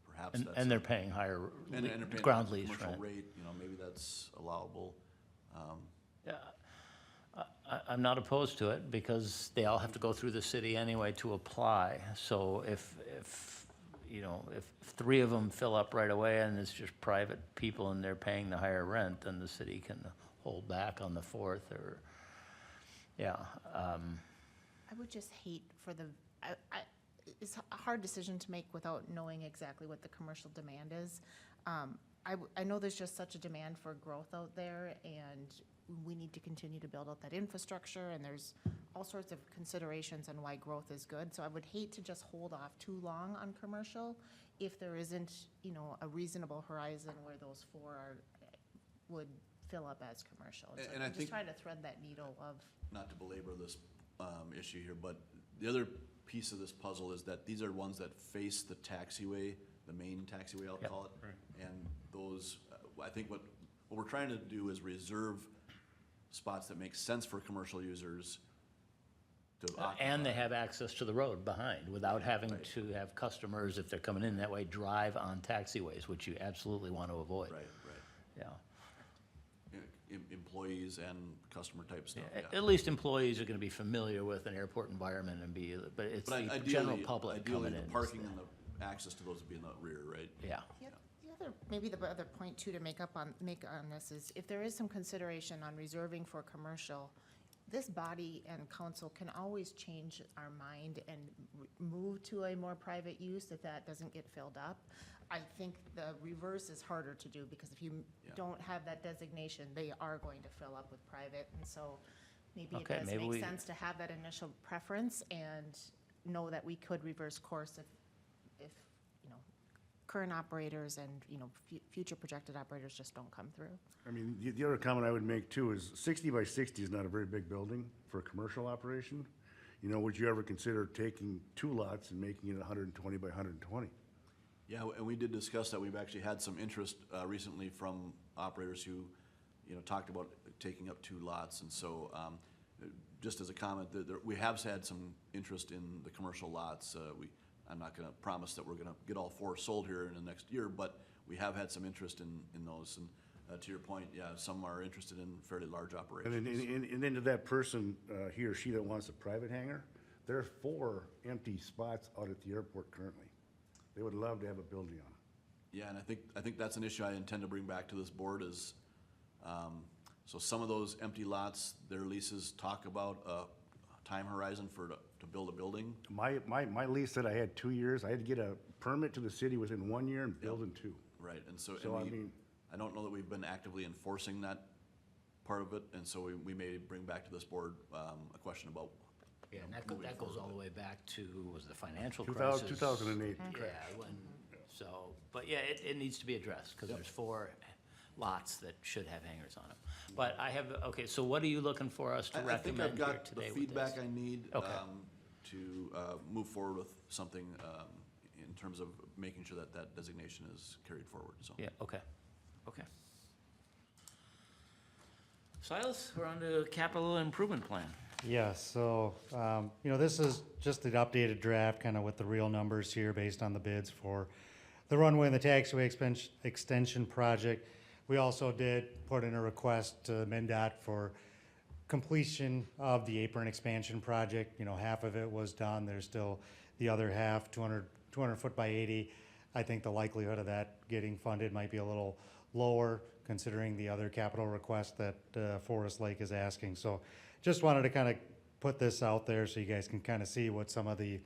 perhaps that's. And they're paying higher And they're paying ground a lease commercial rent. rate, you know, maybe that's allowable. Yeah, I'm not opposed to it, because they all have to go through the city anyway to apply. So if, you know, if 3 of them fill up right away and it's just private people and they're paying the higher rent, then the city can hold back on the 4th, or, yeah. I would just hate for it's a hard decision to make without knowing exactly what the commercial demand is. I know there's just such a demand for growth out there, and we need to continue to build out that infrastructure, and there's all sorts of considerations on why growth is good. So I would hate to just hold off too long on commercial if there isn't, you know, a reasonable horizon where those 4 would fill up as commercial. So And I I'm just think- trying to thread that needle of. Not to belabor this issue here, but the other piece of this puzzle is that these are ones that face the taxiway, the main taxiway, I'll Yep. call it. And those, I think what we're trying to do is reserve spots that make sense for commercial users to occupy. And they have access to the road behind, without having Right. to have customers, if they're coming in that way, drive on taxiways, which you absolutely want to avoid. Right, Yeah. employees and customer type stuff, yeah. At least employees are going to be familiar with an airport environment and but it's But the general ideally, public coming in. the is parking the- and the access to those would be in the rear, right? Yeah. Maybe the other point too to make on this is, if there is some consideration on reserving for commercial, this body and council can always change our mind and move to a more private use if that doesn't get filled up. I think the reverse is harder to do, because if you Yeah. don't have that designation, they are going to fill up with private, and so maybe it Okay, does maybe make we- sense to have that initial preference and know that we could reverse course if you know, current operators and, you know, future projected operators just don't come through. I mean, the other comment I would make too is 60 by 60 is not a very big building for a commercial operation. You know, would you ever consider taking 2 lots and making it 120 by 120? Yeah, and we did discuss that. We've actually had some interest recently from operators who, you know, talked about taking up 2 lots. And so, just as a comment, we have had some interest in the commercial lots. I'm not gonna promise that we're gonna get all 4 sold here in the next year, but we have had some interest in those. And to your point, yeah, some are interested in fairly large operations. And then to that person, he or she that wants a private hangar, there are 4 empty spots out at the airport currently. They would love to have a building on it. Yeah, and I think that's an issue I intend to bring back to this board is, So some of those empty lots, their leases talk about a time horizon to build a building. My lease said I had 2 years. I had to get a permit to the city within 1 year and build in 2. Right, and so, So, I mean- I don't know that we've been actively enforcing that part of it, and so we may bring back to this board, a question about. Yeah, and that goes all the way back to, was the financial 2000 crisis? 2008 Yeah, when, so, but yeah, it needs to be addressed, because there's 4 lots that should have hangers on them. But I have, okay, so what are you looking for us to I think recommend I've here got the today with feedback this? I need, Okay. to, move forward with something, in terms of making sure that that designation is carried forward, so. Yeah, okay, okay. Silas, we're on to capital improvement plan. Yes, so, this is just the updated draft, kind of with the real numbers here based on the bids for the runway and the taxiway extension project. We also did put in a request to MnDOT for completion of the apron expansion project. Half of it was done. There's still the other half, 200 foot by 80. I think the likelihood of that getting funded might be a little lower considering the other capital request that Forest Lake is asking. So just wanted to kind of put this out there so you guys can kind of see what some of the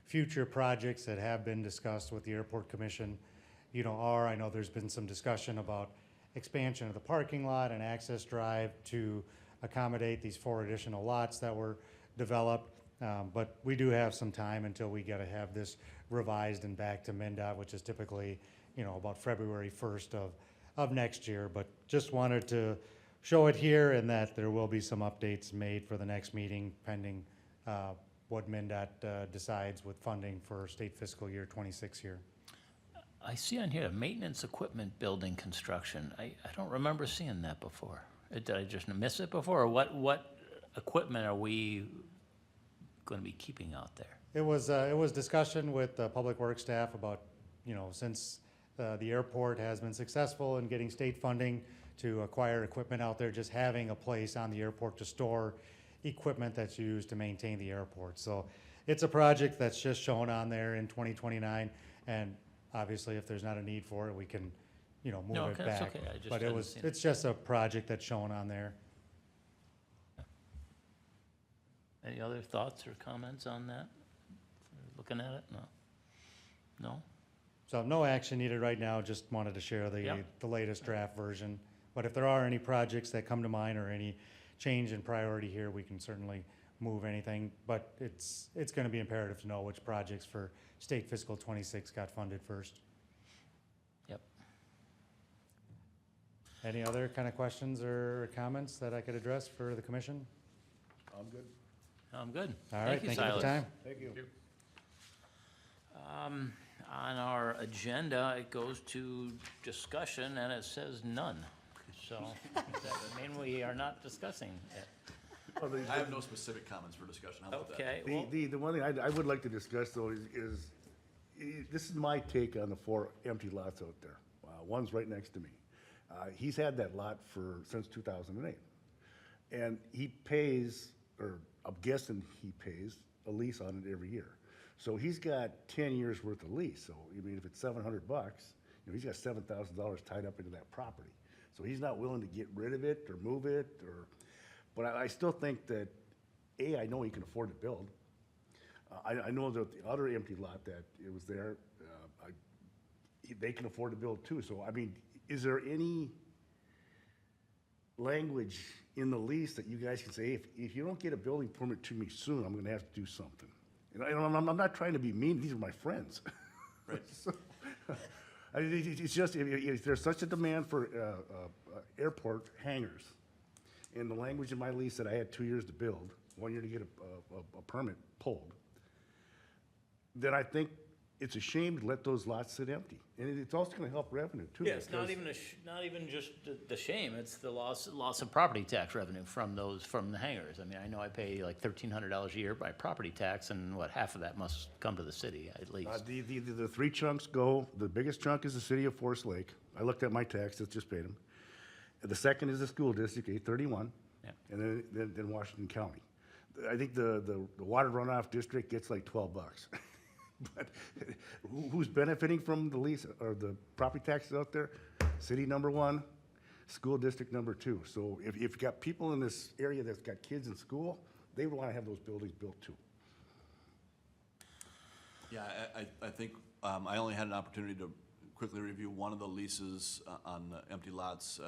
future projects that have been discussed with the Airport Commission, are. I know there's been some discussion about expansion of the parking lot and access drive to accommodate these 4 additional lots that were developed. But we do have some time until we gotta have this revised and back to MnDOT, which is typically, about February 1st of next year. But just wanted to show it here and that there will be some updates made for the next meeting pending what MnDOT decides with funding for state fiscal year 26 here. I see on here, maintenance equipment building construction. I don't remember seeing that before. Did I just miss it before, or what equipment are we gonna be keeping out there? It was discussion with the Public Works staff about, since the airport has been successful in getting state funding to acquire equipment out there, just having a place on the airport to store equipment that's used to maintain the airport. So it's a project that's just shown on there in 2029, and obviously if there's not a need for it, we can, move No, it that's back. okay. I just But hadn't seen it. it's just a project that's shown on there. Any other thoughts or comments on that? Looking at it? No? No? So no action needed right now, just wanted to share Yep. the latest draft version. But if there are any projects that come to mind or any change in priority here, we can certainly move anything. But it's gonna be imperative to know which projects for state fiscal 26 got funded first. Yep. Any other kind of questions or comments that I could address for the commission? I'm good. I'm good. All right, thank you for the Silas. time. Thank you. On our agenda, it goes to discussion, and it says none. So, does that mean we are not discussing it? I have no specific comments for discussion, how about that? Okay, well, The one thing I would like to discuss though is this is my take on the 4 empty lots out there. One's right next to me. He's had that lot since 2008. And he pays, or I'm guessing he pays a lease on it every year. So he's got 10 years worth of lease. So, if it's $700, he's got $7,000 tied up into that property. So he's not willing to get rid of it or move it but I still think that, I know he can afford to build. I know that the other empty lot that it was there, they can afford to build too. So, is there any language in the lease that you guys can say, if you don't get a building permit to me soon, I'm gonna have to do something? And I'm not trying to be mean, these are my friends. Right. So, it's just, if there's such a demand for airport hangars, and the language in my lease that I had 2 years to build, 1 year to get a permit pulled, then I think it's a shame to let those lots sit empty. And it's also gonna help revenue too. yeah, it's not because- even not even just the shame, it's the loss of property tax revenue from the hangars. I mean, I know I pay like $1,300 a year by property tax, and half of that must come to the city at least. The 3 chunks go, the biggest chunk is the city of Forest Lake. I looked at my taxes, just paid them. The second is the school district, 831, Yeah. and then Washington County. I think the water runoff district gets like $12. But who's benefiting from the lease or the property taxes out there? City number 1, school district number 2. So if you've got people in this area that's got kids in school, they want to have those buildings built too. Yeah, I think, I only had an opportunity to quickly review one of the leases on empty lots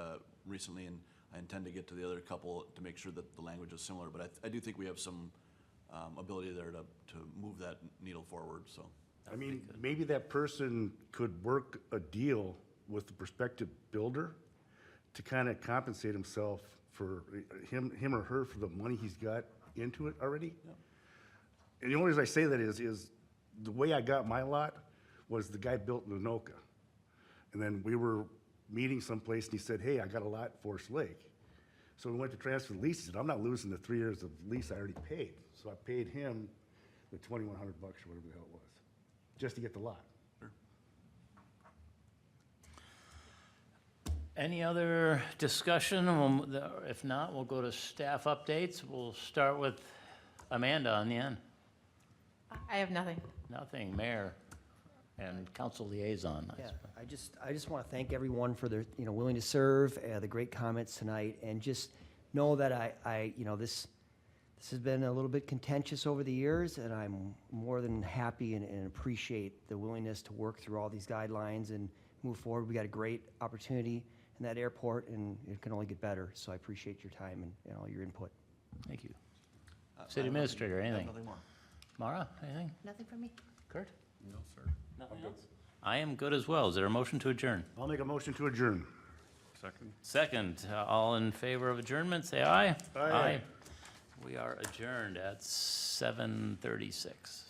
recently, and I intend to get to the other couple to make sure that the language is similar, but I do think we have some ability there to move that needle forward, so. I mean, maybe that person could work a deal with the prospective builder to kind of compensate himself for him or her for the money he's got into it already. And the only reason I say that is the way I got my lot was the guy built in Anoka. And then we were meeting someplace and he said, hey, I got a lot at Forest Lake. So we went to transfer the lease. He said, I'm not losing the 3 years of lease I already paid. So I paid him the $2,100 or whatever the hell it was, just to get the lot. Any other discussion? If not, we'll go to staff updates. We'll start with Amanda on the end. I have nothing. Nothing, Mayor and council liaison. Yeah, I just want to thank everyone for their, willing to serve, the great comments tonight, and just know that this has been a little bit contentious over the years, and I'm more than happy and appreciate the willingness to work through all these guidelines and move forward. We got a great opportunity in that airport, and it can only get better, so I appreciate your time and all your input. Thank you. City Administrator, anything? Nothing more. Mara, anything? Nothing from me. Kurt? No, sir. Nothing else? I am good as well. Is there a motion to adjourn? I'll make a motion to adjourn. Second. Second, all in favor of adjournment, say aye. Aye. We are adjourned at 7:36.